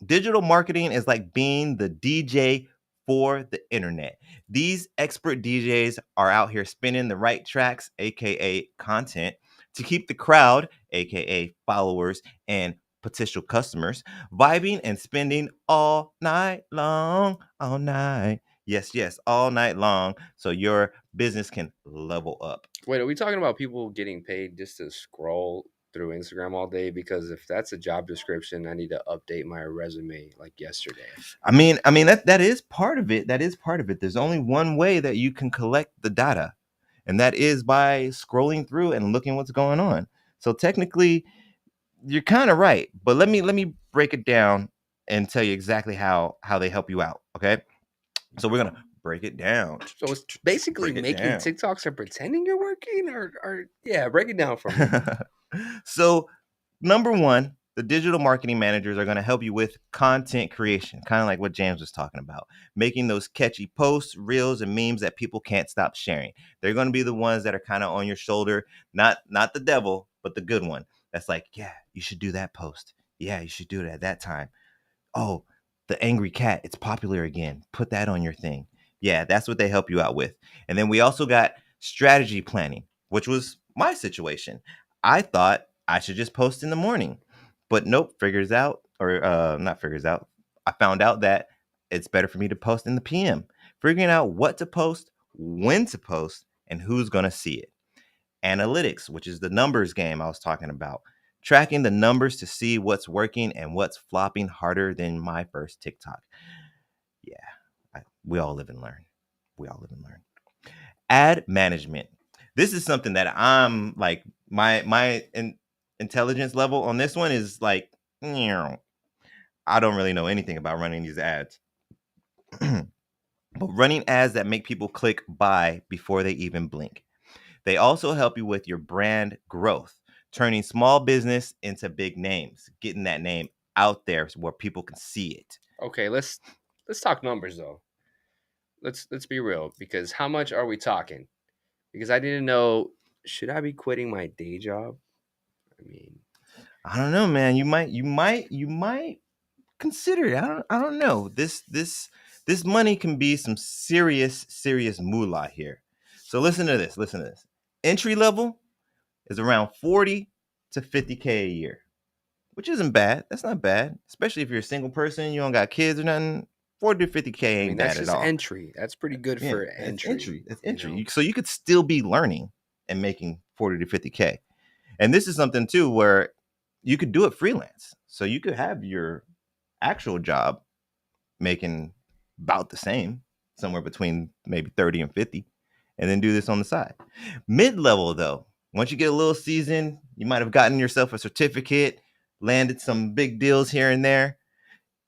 digital marketing is like being the DJ for the internet. These expert DJs are out here spinning the right tracks, aka content, to keep the crowd, aka followers and potential customers, vibing and spending all night long, all night. Yes, yes, all night long, so your business can level up. Wait, are we talking about people getting paid just to scroll through Instagram all day? Because if that's a job description, I need to update my resume like yesterday. I mean that is part of it. That is part of it. There's only one way that you can collect the data, and that is by scrolling through and looking what's going on. So technically, you're kind of right. But let me break it down and tell you exactly how they help you out. Okay, so we're gonna break it down. So it's basically Break it making down. TikToks and pretending you're working, or yeah, break it down for me. So number one, the digital marketing managers are going to help you with content creation, kind of like what James was talking about, making those catchy posts, reels, and memes that people can't stop sharing. They're going to be the ones that are kind of on your shoulder, not the devil, but the good one. That's like, yeah, you should do that post. Yeah, you should do it at that time. Oh, the angry cat, it's popular again. Put that on your thing. Yeah, that's what they help you out with. And then we also got strategy planning, which was my situation. I thought I should just post in the morning, but nope, figures out, or not figures out. I found out that it's better for me to post in the PM, figuring out what to post, when to post, and who's going to see it. Analytics, which is the numbers game I was talking about, tracking the numbers to see what's working and what's flopping harder than my first TikTok. Yeah, we all live and learn. We all live and learn. Ad management. This is something that I'm like my intelligence level on this one is like, I don't really know anything about running these ads. But running ads that make people click buy before they even blink. They also help you with your brand growth, turning small business into big names, getting that name out there where people can see it. Okay, let's talk numbers though. Let's be real, because how much are we talking? Because I didn't know, should I be quitting my day job? I mean, I don't know, man. You might consider it. I don't know. This money can be some serious moolah here. So listen to this. Listen to this. Entry level is around 40 to 50K a year, which isn't bad. That's not bad, especially if you're a single person, you don't got kids or nothing. 40 to 50K I ain't mean that's bad at just all. entry. That's pretty good Yeah, for that's entry. entry. That's You entry. know, So you could still be learning and making 40 to 50K. And this is something too where you could do it freelance. So you could have your actual job making about the same, somewhere between maybe 30 and 50, and then do this on the side. Mid-level though, once you get a little seasoned, you might have gotten yourself a certificate, landed some big deals here and there.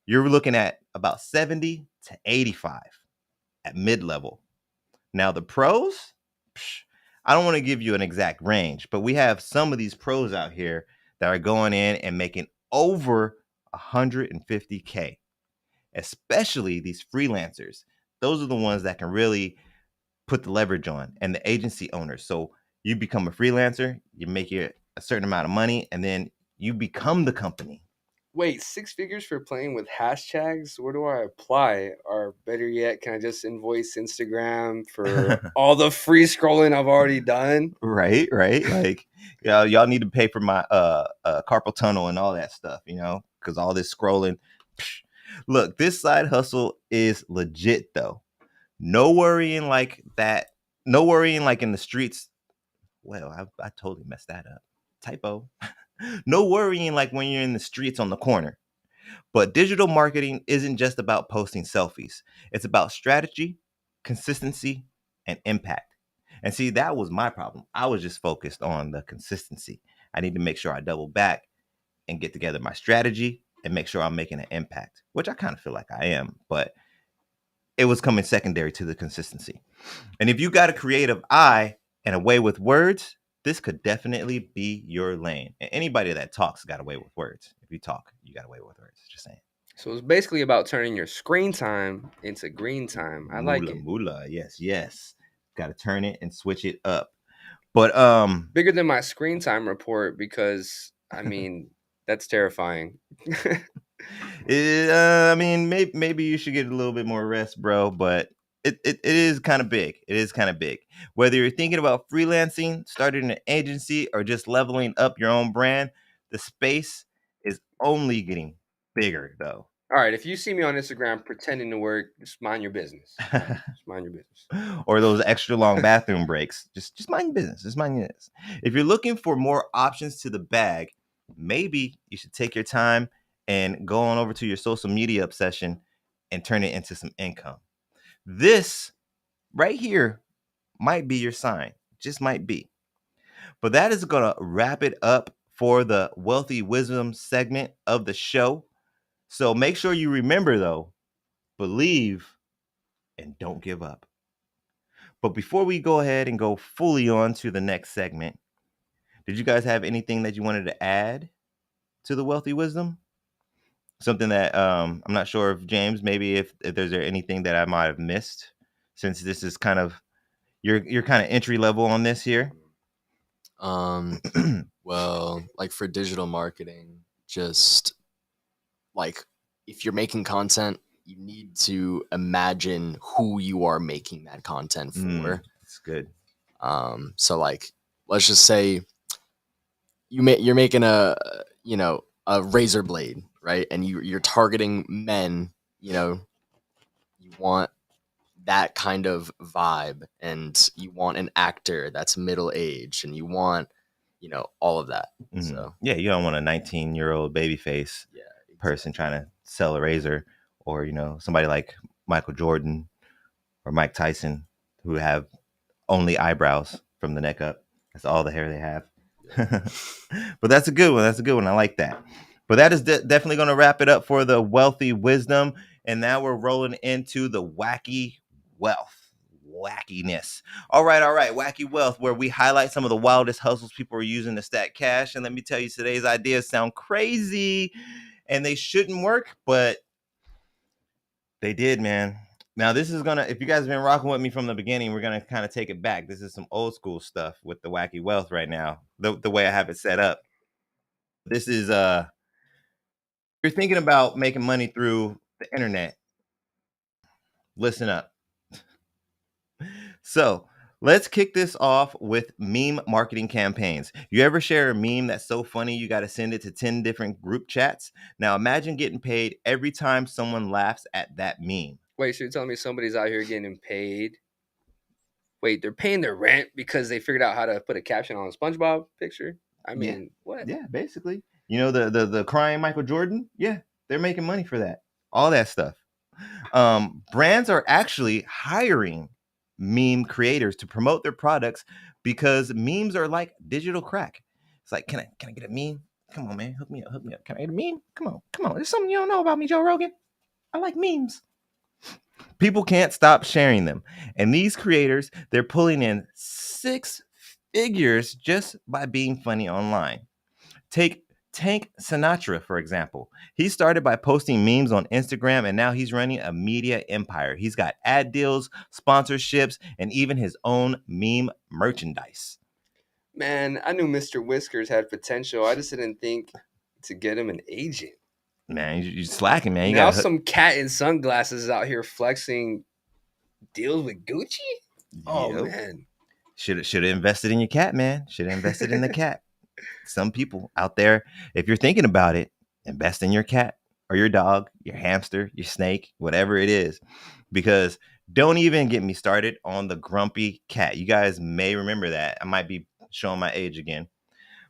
You're looking at about 70 to 85 at mid-level. Now the pros, I don't want to give you an exact range, but we have some of these pros out here that are going in and making over 150K, especially these freelancers. Those are the ones that can really put the leverage on, and the agency owners. So you become a freelancer, you make a certain amount of money, and then you become the company. wait, 6 figures for playing with hashtags? Where do I apply? Or better yet, can I just invoice Instagram for all the free scrolling I've already done? Right. Like, yeah, y'all need to pay for my carpal tunnel and all that stuff, because all this scrolling. Psh. Look, this side hustle is legit though. No worrying like that. No worrying like in the streets. Well, I totally messed that up. Typo. No worrying like when you're in the streets on the corner. But digital marketing isn't just about posting selfies. It's about strategy, consistency, and impact. And see, that was my problem. I was just focused on the consistency. I need to make sure I double back and get together my strategy and make sure I'm making an impact, which I kind of feel like I am, but it was coming secondary to the consistency. And if you got a creative eye and a way with words, this could definitely be your lane. And anybody that talks got a way with words. If you talk, you got a way with words. Just saying. So it's basically about turning your screen time into green time. I like Moolah, it. moolah. Yes. Got to turn it and switch it up. But Bigger than my screen time report, because I mean, That's terrifying. I mean, maybe you should get a little bit more rest, bro. But it is kind of big. It is kind of big. Whether you're thinking about freelancing, starting an agency, or just leveling up your own brand, the space is only getting bigger, though. All right, if you see me on Instagram pretending to work, just mind your business. Just mind your business. Or those extra long bathroom breaks. Just mind your business. Just mind your business. If you're looking for more options to the bag, maybe you should take your time and go on over to your social media obsession and turn it into some income. This right here might be your sign. Just might be. But that is going to wrap it up for the Wealthy Wisdom segment of the show. So make sure you remember, though, believe and don't give up. But before we go ahead and go fully on to the next segment, did you guys have anything that you wanted to add to the Wealthy Wisdom? Something that I'm not sure if James, maybe if there's anything that I might have missed, since this is kind of you're kind of entry level on this here. Well, like for digital marketing, just like if you're making content, you need to imagine who you are making that content for. It's good. So like, let's just say you're making a razor blade, right? And you're targeting men. You want that kind of vibe, and you want an actor that's middle aged, and you want all of that. So yeah, you don't want a 19-year-old baby face person trying to sell a razor, or somebody like Michael Jordan or Mike Tyson who have only eyebrows from the neck up. That's all the hair they have. But that's a good one. I like that. But that is definitely going to wrap it up for the Wealthy Wisdom. And now we're rolling into the wacky wealth. Wackiness. All right. Wacky wealth, where we highlight some of the wildest hustles people are using to stack cash. And let me tell you, today's ideas sound crazy and they shouldn't work, but they did, man. Now, this is going to, if you guys have been rocking with me from the beginning, we're going to kind of take it back. This is some old school stuff with the wacky wealth right now, the way I have it set up. This is, you're thinking about making money through the internet. Listen up. So let's kick this off with meme marketing campaigns. You ever share a meme that's so funny you got to send it to 10 different group chats? Now imagine getting paid every time someone laughs at that meme. Wait, so you're telling me somebody's out here getting paid? Wait, they're paying their rent because they figured out how to put a caption on a SpongeBob picture? I mean, what? Yeah, basically. The crying Michael Jordan? Yeah, they're making money for that. All that stuff. Brands are actually hiring meme creators to promote their products because memes are like digital crack. It's like, can I get a meme? Come on, man, hook me up. Can I get a meme? Come on. There's something you don't know about me, Joe Rogan. I like memes. People can't stop sharing them. And these creators, they're pulling in 6 figures just by being funny online. Take Tank Sinatra, for example. He started by posting memes on Instagram, and now he's running a media empire. He's got ad deals, sponsorships, and even his own meme merchandise. Man, I knew Mr. Whiskers had potential. I just didn't think to get him an agent. Man, you're slacking, man. Now some cat in sunglasses is out here flexing deals with Gucci? Oh, man. Should have invested in your cat, man. Should have invested in the cat. Some people out there, if you're thinking about it, invest in your cat or your dog, your hamster, your snake, whatever it is. Because don't even get me started on the grumpy cat. You guys may remember that. I might be showing my age again.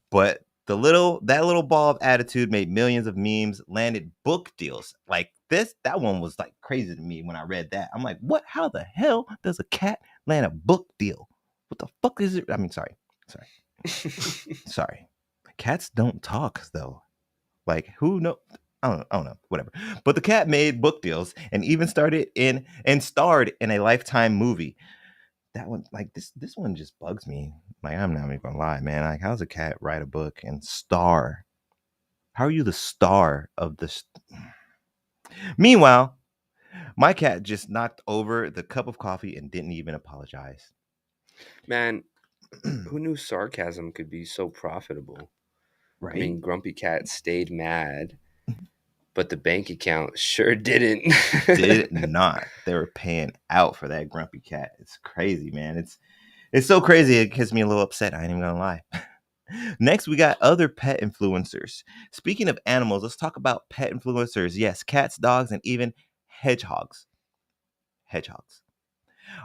But that little ball of attitude made millions of memes, landed book deals. Like that one was like crazy to me when I read that. I'm like, what? How the hell does a cat land a book deal? What the fuck is it? I mean, sorry. Sorry. Cats don't talk though. Like who know? I don't know. Whatever. But the cat made book deals and even starred in a Lifetime movie. That one, like this one just bugs me. Like I'm not even gonna lie, man. Like how's a cat write a book and star? How are you the star of this? Meanwhile, my cat just knocked over the cup of coffee and didn't even apologize. Man, who knew sarcasm could be so profitable? Right? I mean, Grumpy Cat stayed mad, but the bank account sure didn't. Did not. They were paying out for that Grumpy Cat. It's crazy, man. It's so crazy. It gets me a little upset. I ain't even gonna lie. Next, we got other pet influencers. Speaking of animals, let's talk about pet influencers. Yes, cats, dogs, and even hedgehogs. Hedgehogs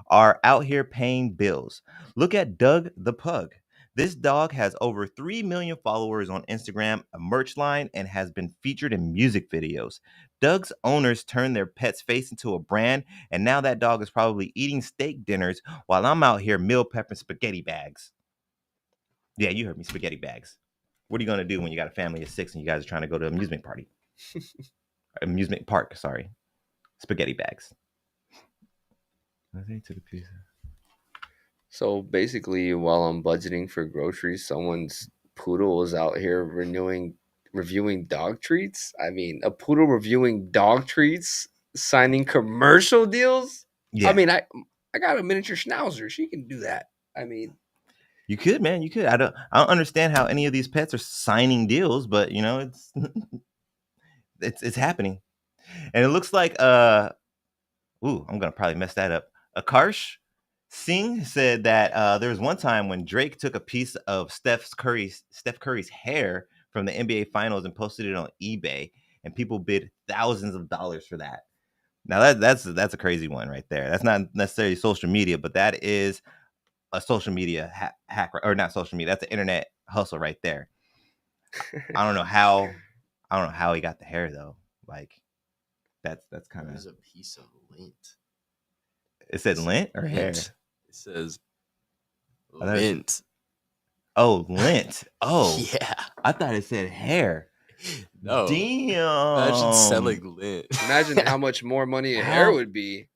are out here paying bills. Look at Doug the Pug. This dog has over 3 million followers on Instagram, a merch line, and has been featured in music videos. Doug's owners turned their pet's face into a brand, and now that dog is probably eating steak dinners while I'm out here meal prepping spaghetti bags. Yeah, you heard me, spaghetti bags. What are you going to do when you got a family of 6 and you guys are trying to go to an amusement park, sorry. Spaghetti bags. I think to the pizza. So basically, while I'm budgeting for groceries, someone's poodle is out here reviewing dog treats. I mean, a poodle reviewing dog treats, signing commercial deals. Yeah. I mean, I got a miniature schnauzer. She can do that. I mean, You could, man. You could. I don't understand how any of these pets are signing deals, but you know, it's it's happening. And it looks like I'm gonna probably mess that up. Akarsh Singh said that there was one time when Drake took a piece of Steph Curry's hair from the NBA Finals and posted it on eBay, and people bid thousands of dollars for that. Now that's a crazy one right there. That's not necessarily social media, but that is a social media hack, or not social media. That's an internet hustle right there. I don't know how he got the hair though. Like that's kind It of. was a piece of lint. It said lint or hair. It says I thought lint. Oh, lint. Oh, Yeah. I thought it said hair. No. Damn. Imagine selling lint. imagine how much more money a hair would be.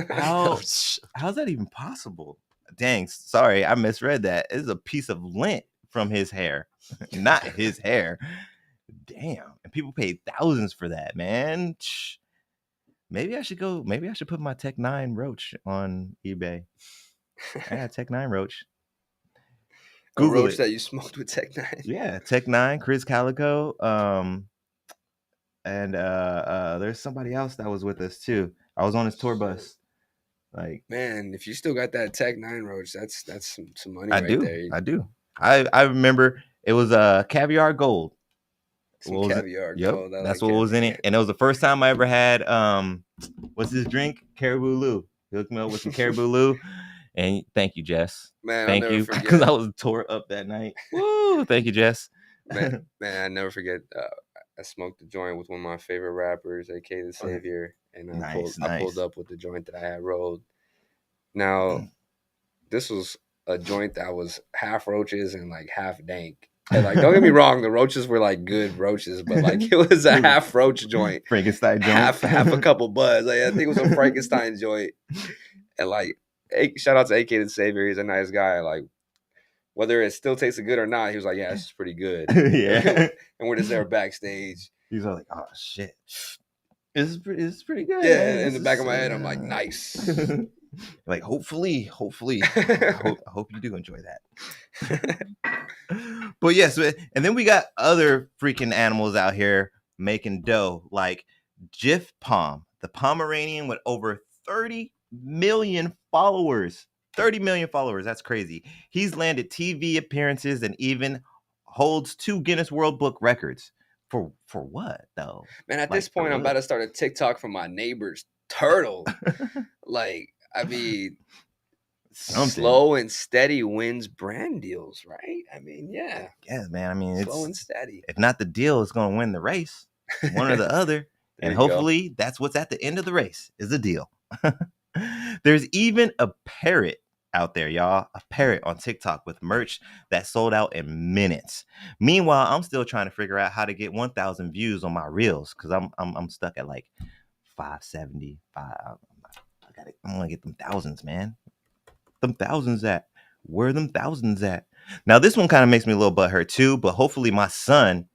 How's that even possible? Dang, sorry, I misread that. It's a piece of lint from his hair, not his hair. Damn, and people paid thousands for that, man. Maybe I should put my Tech 9 Roach on eBay. I got Tech 9 Roach. Google a roach that you smoked with Tech 9. Yeah, Tech 9, Chris Calico. And there's somebody else that was with us too. I was on his tour bus. Like, man, if you still got that Tech 9 Roach, that's some money I there. I remember it was caviar gold. Some caviar gold. That's what was in it. And it was the first time I ever had what's this drink? Caribou Lou. He hooked me up with some Caribou Lou. And thank you, Jess. Man, thank you, because I was tore up that night. Woo! Thank you, Jess. man, I never forget. I smoked a joint with one of my favorite rappers, AK the Savior, and I pulled up with the joint that I had rolled. Now, this was a joint that was half roaches and like half dank. And like, don't get me wrong, the roaches were like good roaches, but like it was a half roach joint, Frankenstein joint, half a couple buzz. Like, I think it was a Frankenstein joint, and like, shout out to AK the Savior, he's a nice guy. Like, whether it still tastes good or not, he was like, yeah, this is pretty good. Yeah. And we're just there backstage. He's like, oh shit, this is pretty good. Yeah, man. In the back of my head, I'm like, nice. Like, hopefully, I hope you do enjoy that. But yes, and then we got other freaking animals out here making dough, like Jif Pom, the Pomeranian with over 30 million followers. 30 million followers. That's crazy. He's landed TV appearances and even holds 2 Guinness World Book records. For what though? Man, at this point, I'm about to start a TikTok for my neighbor's turtle. Like, I mean, slow and steady wins brand deals, right? I mean, yeah. Yeah, man. I mean, slow and steady. If not the deal, it's going to win the race. One or the other. And hopefully that's what's at the end of the race is the deal. There's even a parrot out there, y'all. A parrot on TikTok with merch that sold out in minutes. Meanwhile, I'm still trying to figure out how to get 1,000 views on my reels because I'm stuck at like 570. I'm gonna get them thousands, man. Them thousands at where them thousands at? Now this one kind of makes me a little butthurt too, but hopefully my son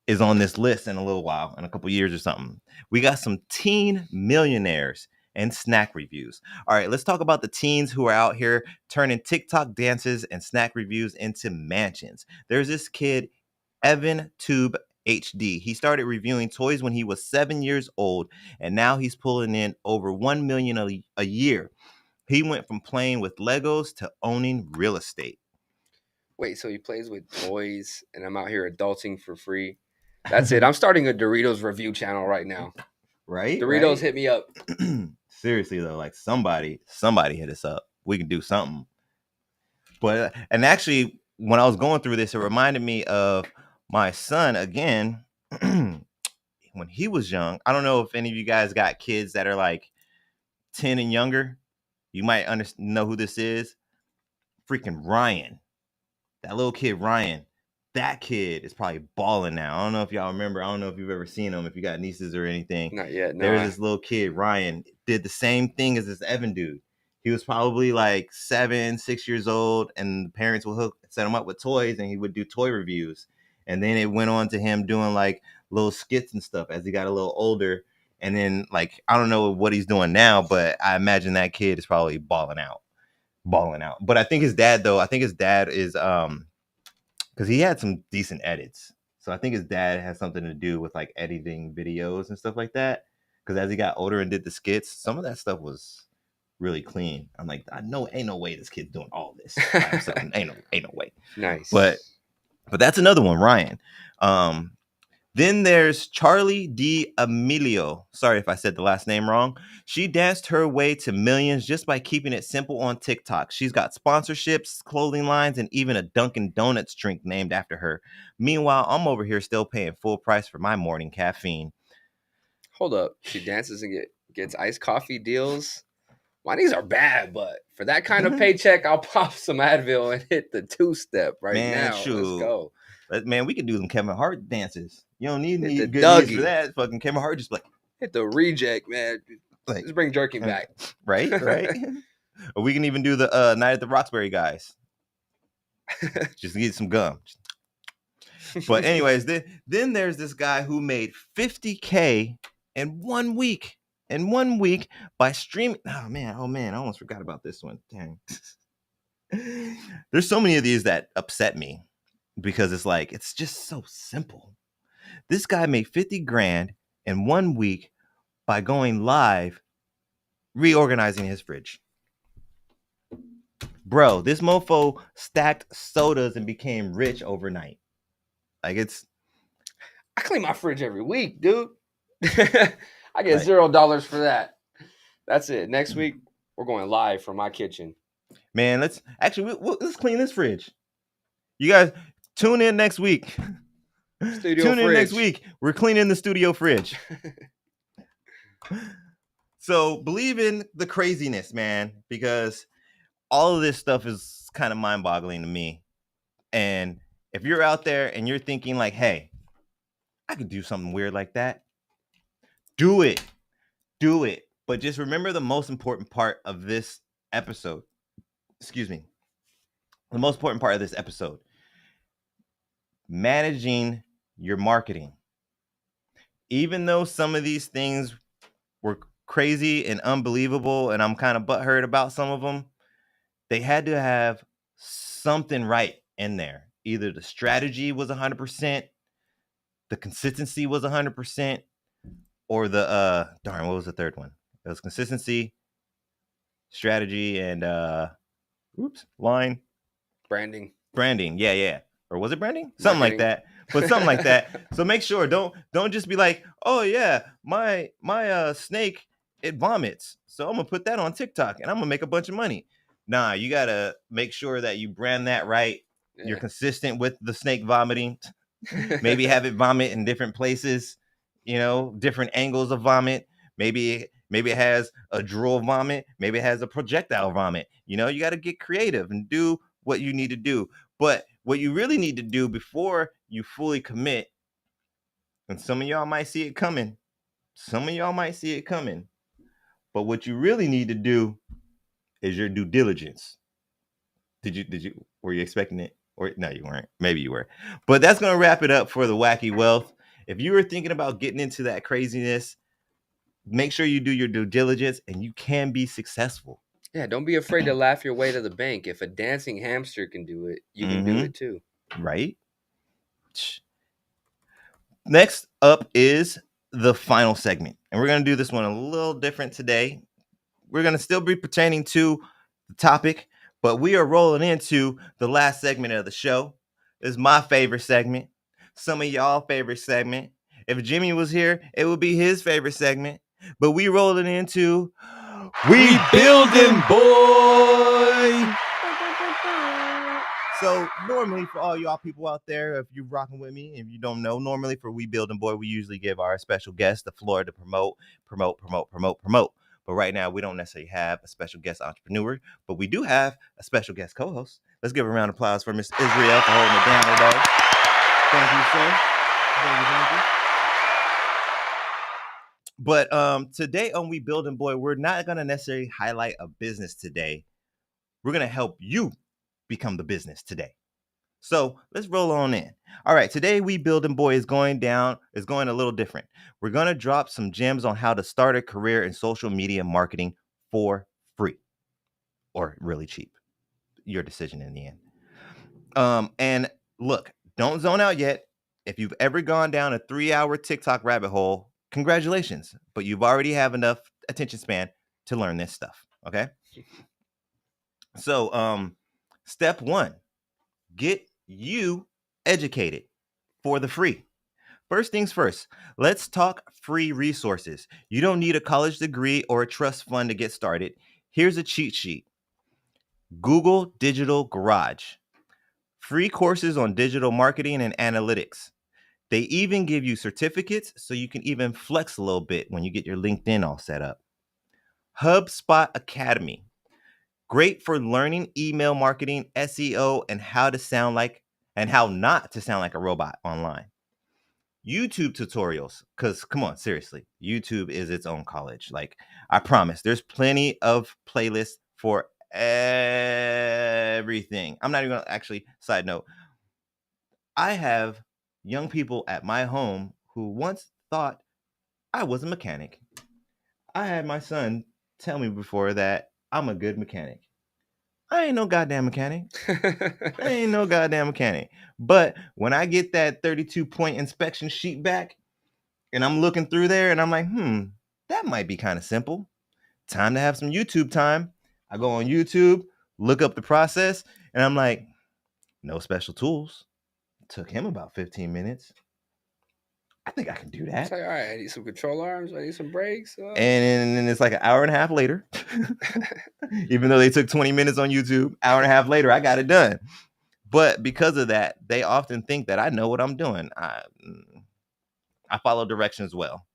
is on this list in a little while, in a couple years or something. We got some teen millionaires and snack reviews. All right, let's talk about the teens who are out here turning TikTok dances and snack reviews into mansions. There's this kid Evan Tube HD. He started reviewing toys when he was 7 years old, and now he's pulling in over 1 million a year. He went from playing with Legos to owning real estate. Wait, so he plays with toys, and I'm out here adulting for free. That's it. I'm starting a Doritos review channel right now. Right? Doritos, right? hit me up. Seriously though, like somebody hit us up. We can do something. But and actually, when I was going through this, it reminded me of my son again. When he was young, I don't know if any of you guys got kids that are like 10 and younger. You might know who this is. Freaking Ryan. That little kid, Ryan. That kid is probably balling now. I don't know if y'all remember. I don't know if you've ever seen him, if you got nieces or anything. Not yet. No. There's this little kid, Ryan, did the same thing as this Evan dude. He was probably like 7, 6 years old, and the parents would set him up with toys, and he would do toy reviews. And then it went on to him doing like little skits and stuff as he got a little older. And then, like, I don't know what he's doing now, but I imagine that kid is probably balling out. But I think his dad is because he had some decent edits. So I think his dad has something to do with like editing videos and stuff like that. Because as he got older and did the skits, some of that stuff was really clean. I'm like, I know, ain't no way this kid's doing all this by himself. ain't no way. Nice. But that's another one, Ryan. Then there's Charlie D'Amelio. Sorry if I said the last name wrong. She danced her way to millions just by keeping it simple on TikTok. She's got sponsorships, clothing lines, and even a Dunkin' Donuts drink named after her. Meanwhile, I'm over here still paying full price for my morning caffeine. Hold up. She dances and gets iced coffee deals. My knees are bad, but for that kind of paycheck, I'll pop some Advil and hit the 2-step now. Shoot. Let's go. Man, we could do them Kevin Hart dances. You don't need good Dougie. knees for that. Fucking Kevin Hart just like hit the reject, man. Like, let's bring jerking back. Right. Or we can even do the Night at the Roxbury guys. Just get some gum. But anyways, then there's this guy who made $50K in 1 week. By streaming. Oh man, I almost forgot about this one. Dang. There's so many of these that upset me because it's like, it's just so simple. This guy made 50 grand in 1 week by going live, reorganizing his fridge. Bro, this mofo stacked sodas and became rich overnight. Like, I clean my fridge every week, dude. I get $0 for that. That's it. Next week, we're going live from my kitchen. Man, let's clean this fridge. You guys tune in next week. In next week. We're cleaning the studio fridge. So believe in the craziness, man, because all of this stuff is kind of mind-boggling to me. And if you're out there and you're thinking like, hey, I could do something weird like that, do it. But just remember the most important part of this episode. Excuse me. The most important part of this episode. Managing your marketing. Even though some of these things were crazy and unbelievable, and I'm kind of butthurt about some of them, they had to have something right in there. Either the strategy was 100%, the consistency was 100%, or the what was the third one? It was consistency, strategy, and branding. Yeah. Or was it branding? Something like that. But something like that. So make sure don't just be like, oh yeah, my snake, it vomits, so I'm gonna put that on TikTok and I'm gonna make a bunch of money. Nah, you gotta make sure that you brand that right. Yeah. You're consistent with the snake vomiting. Maybe have it vomit in different places, different angles of vomit. Maybe it has a drool vomit. Maybe it has a projectile vomit. You got to get creative and do what you need to do. But what you really need to do before you fully commit, and some of y'all might see it coming. But what you really need to do is your due diligence. Were you expecting it? Or no, you weren't. Maybe you were. But that's going to wrap it up for the Wacky Wealth. If you were thinking about getting into that craziness, make sure you do your due diligence and you can be successful. Yeah, don't be afraid to laugh your way to the bank. If a dancing hamster can do it, you can do it too. Right? Next up is the final segment, and we're going to do this one a little different today. We're going to still be pertaining to the topic, but we are rolling into the last segment of the show. This is my favorite segment, some of y'all favorite segment. If Jimmy was here, it would be his favorite segment. But we rolling into We Building Boy. So normally for all y'all people out there, if you're rocking with me, if you don't know, normally for We Building Boy, we usually give our special guest the floor to promote. But right now, we don't necessarily have a special guest entrepreneur, but we do have a special guest co-host. Let's give a round of applause for Miss Israel for holding it down today. Thank you, sir. Thank you. But today on We Building Boy, we're not going to necessarily highlight a business today. We're going to help you become the business today. So let's roll on in. All right, today We Building Boy is going a little different. We're going to drop some gems on how to start a career in social media marketing for free or really cheap. Your decision in the end. And look, don't zone out yet. If you've ever gone down a 3-hour TikTok rabbit hole, congratulations, but you've already have enough attention span to learn this stuff, okay? So, step 1, get you educated for the free. First things first, let's talk free resources. You don't need a college degree or a trust fund to get started. Here's a cheat sheet. Google Digital Garage. Free courses on digital marketing and analytics. They even give you certificates so you can even flex a little bit when you get your LinkedIn all set up. HubSpot Academy. Great for learning email marketing, SEO, and how not to sound like a robot online. YouTube tutorials, because come on, seriously, YouTube is its own college. Like, I promise, there's plenty of playlists for everything. I'm not even gonna actually, side note, I have young people at my home who once thought I was a mechanic. I had my son tell me before that I'm a good mechanic. I ain't no goddamn mechanic. But when I get that 32-point inspection sheet back and I'm looking through there and I'm like, that might be kind of simple. Time to have some YouTube time. I go on YouTube, look up the process, and I'm like, no special tools. Took him about 15 minutes. I think I can do that. It's like, all right, I need some control arms. I need some brakes. And then it's like an hour and a half later. Even though they took 20 minutes on YouTube, hour and a half later, I got it done. But because of that, they often think that I know what I'm doing. I follow directions well.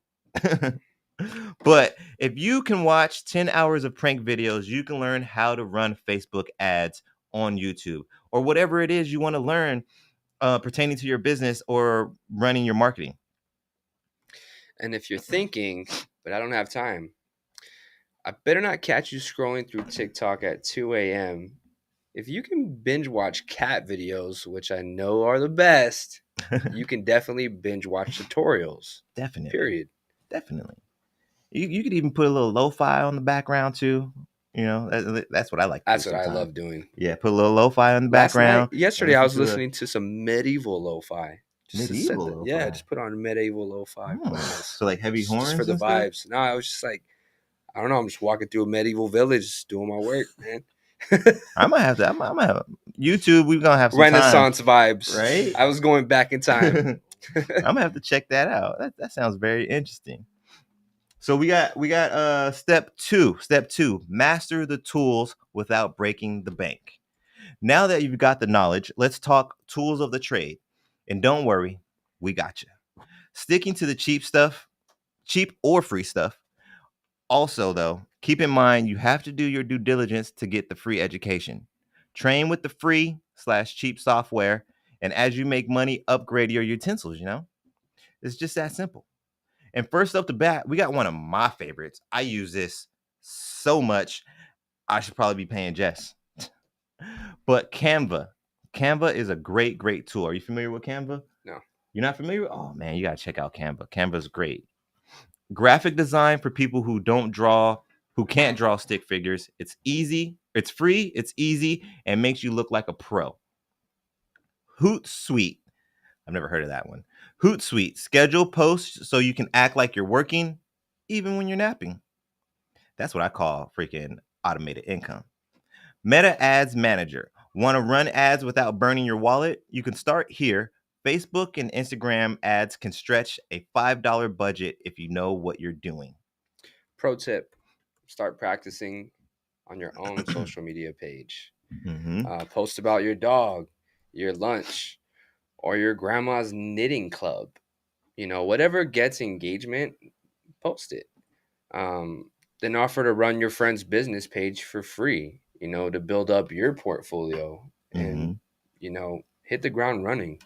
But if you can watch 10 hours of prank videos, you can learn how to run Facebook ads on YouTube or whatever it is you want to learn pertaining to your business or running your marketing. And if you're thinking, but I don't have time, I better not catch you scrolling through TikTok at 2 a.m. If you can binge watch cat videos, which I know are the best, you can definitely binge watch tutorials. Definitely. Period. Definitely. You could even put a little lo-fi on the background too. You know, that's what I like. That's what I love doing. Yeah, put a little lo-fi on the background. Yesterday, I was listening to some medieval lo-fi. Medieval lo-fi? Yeah, just put on medieval lo-fi. So like heavy horns? Just for the vibes. No, I was just like, I don't know. I'm just walking through a medieval village doing my work, man. I might have YouTube. We're gonna have some Renaissance time, vibes, right? I was going back in time. I'm gonna have to check that out. That sounds very interesting. So we got step two. Step 2: master the tools without breaking the bank. Now that you've got the knowledge, let's talk tools of the trade. And don't worry, we got you. Sticking to the cheap stuff, cheap or free stuff. Also, though, keep in mind you have to do your due diligence to get the free education. Train with the free/cheap software, and as you make money, upgrade your utensils, It's just that simple. And first up the bat, we got one of my favorites. I use this so much, I should probably be paying Jess. But Canva. Canva is a great, great tool. Are you familiar with Canva? No. You're not familiar? Oh, man, you got to check out Canva. Canva's great. Graphic design for people who can't draw stick figures. It's easy, it's free, it's easy, and makes you look like a pro. Hootsuite. I've never heard of that one. Hootsuite, schedule posts so you can act like you're working even when you're napping. That's what I call freaking automated income. Meta Ads Manager. Want to run ads without burning your wallet? You can start here. Facebook and Instagram ads can stretch a $5 budget if you know what you're doing. Pro tip: start practicing on your own social media page. Post about your dog, your lunch, or your grandma's knitting club. Whatever gets engagement, post it. Then offer to run your friend's business page for free, to build up your portfolio and, hit the ground running.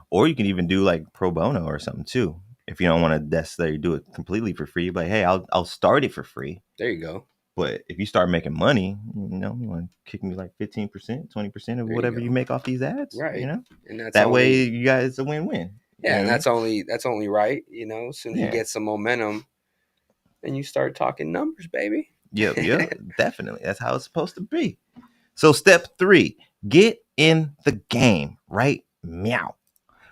Or you can even do like pro bono or something too. If you don't want to necessarily do it completely for free, but hey, I'll start it for free. There you go. But if you start making money, you want to kick me like 15%, 20% of whatever you make off these ads, right? And that's that way you guys it's a win-win. Yeah, and that's only right. As soon as you get some momentum, and you start talking numbers, baby. Yep, definitely. That's how it's supposed to be. So step 3, get in the game, right? Meow.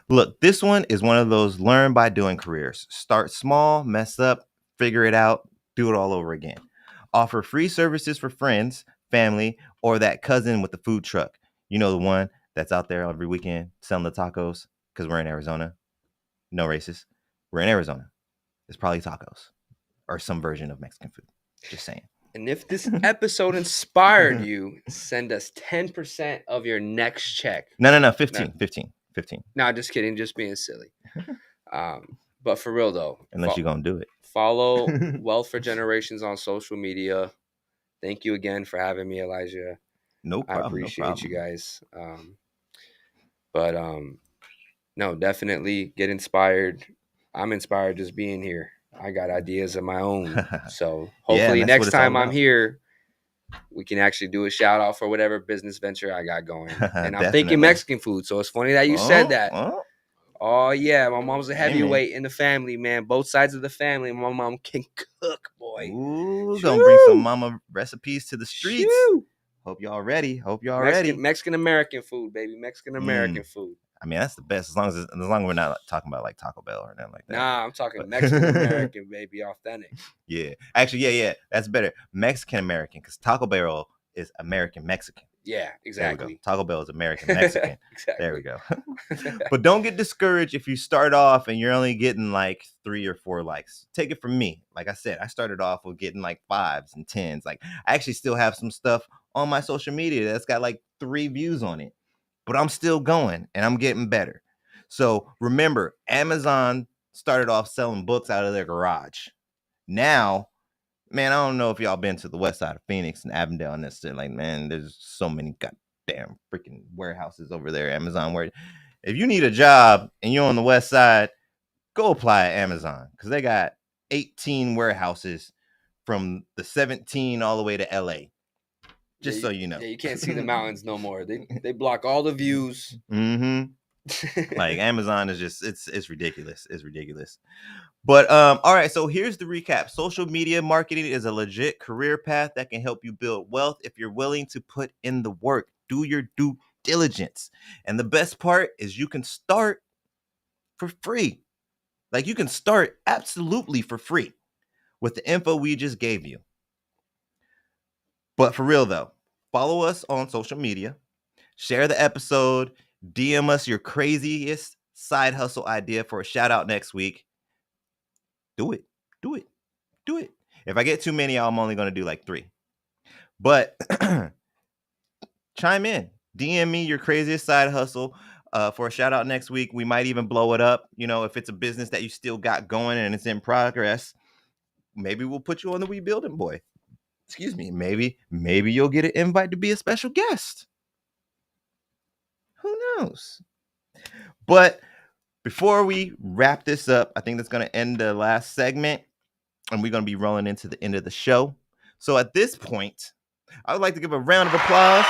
Look, this one is one of those learn by doing careers. Start small, mess up, figure it out, do it all over again. Offer free services for friends, family, or that cousin with the food truck. You know, the one that's out there every weekend selling the tacos, because we're in Arizona. No racist. We're in Arizona. It's probably tacos or some version of Mexican food. Just saying. And if this episode inspired you, send us 10% of your next check. No, 15. No, just kidding. Just being silly. But for real, though. Unless you're going to do it. Follow Wealth for Generations on social media. Thank you again for having me, Elijah. No problem. I appreciate you guys. No, definitely get inspired. I'm inspired just being here. I got ideas of my own. So hopefully next time I'm here, we can actually do a shout out for whatever business venture I got going. And I'm thinking Mexican food. So it's funny that you said that. Oh, yeah. My mom's a heavyweight in the family, man. Both sides of the family. My mom can cook, boy. Ooh, gonna bring some mama recipes to the streets. Shoo. Hope y'all ready. Mexican-American food, baby. Mexican-American food. I mean, that's the best as long as we're not talking about like Taco Bell or nothing like that. Nah, I'm talking Mexican-American, baby. Authentic. Yeah. Actually, yeah. That's better. Mexican-American, because Taco Bell is American-Mexican. Yeah, exactly. Taco Bell is American-Mexican. Exactly. There we go. But don't get discouraged if you start off and you're only getting like 3 or 4 likes. Take it from me. Like I said, I started off with getting like 5s and 10s. Like I actually still have some stuff on my social media that's got like 3 views on it. But I'm still going and I'm getting better. So remember, Amazon started off selling books out of their garage. Now, man, I don't know if y'all been to the west side of Phoenix and Avondale and this shit. Like, man, there's so many goddamn freaking warehouses over there, Amazon. Where if you need a job and you're on the west side, go apply at Amazon because they got 18 warehouses from the 17 all the way to LA. Just so you know. Yeah, you can't see the mountains no more. They block all the views. Like Amazon is just it's ridiculous. It's ridiculous. But all right, so here's the recap. Social media marketing is a legit career path that can help you build wealth if you're willing to put in the work. Do your due diligence. And the best part is you can start for free. Like you can start absolutely for free with the info we just gave you. But for real though, follow us on social media, share the episode, DM us your craziest side hustle idea for a shout out next week. Do it. If I get too many, I'm only going to do like 3. But chime in. DM me your craziest side hustle for a shout out next week. We might even blow it up. You know, if it's a business that you still got going and it's in progress, maybe we'll put you on the We Building Boy. Excuse me. Maybe you'll get an invite to be a special guest. Who knows? But before we wrap this up, I think that's going to end the last segment. And we're going to be rolling into the end of the show. So at this point, I would like to give a round of applause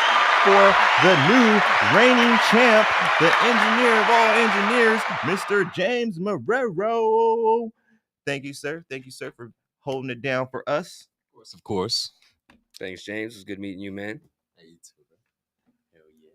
for the new reigning champ, the engineer of all engineers, Mr. James Marrero. Thank you, sir. Thank you, sir, for holding it down for us. Of course. Thanks, James. It was good meeting you, man. Hey, you too, bro. Hell yeah.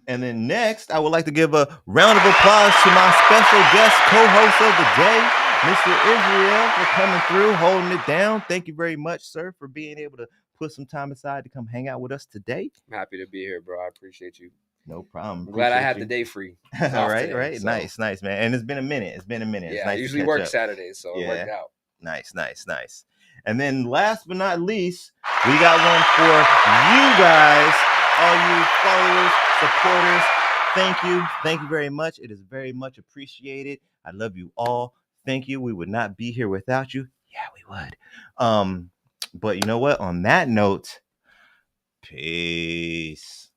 And then next, I would like to give a round of applause to my special guest co-host of the day, Mr. Israel, for coming through, holding it down. Thank you very much, sir, for being able to put some time aside to come hang out with us today. I'm happy to be here, bro. I appreciate you. No problem. I'm glad I Appreciate had you. the day free. All right, today, right. so. Nice, man. And it's been a minute. It's Yeah, nice I usually to catch work up. Saturdays, so it worked out. Nice. And then last but not least, we got one for you guys, all you followers, supporters. Thank you very much. It is very much appreciated. I love you all. Thank you. We would not be here without you. Yeah, we would. But you know what? On that note, peace.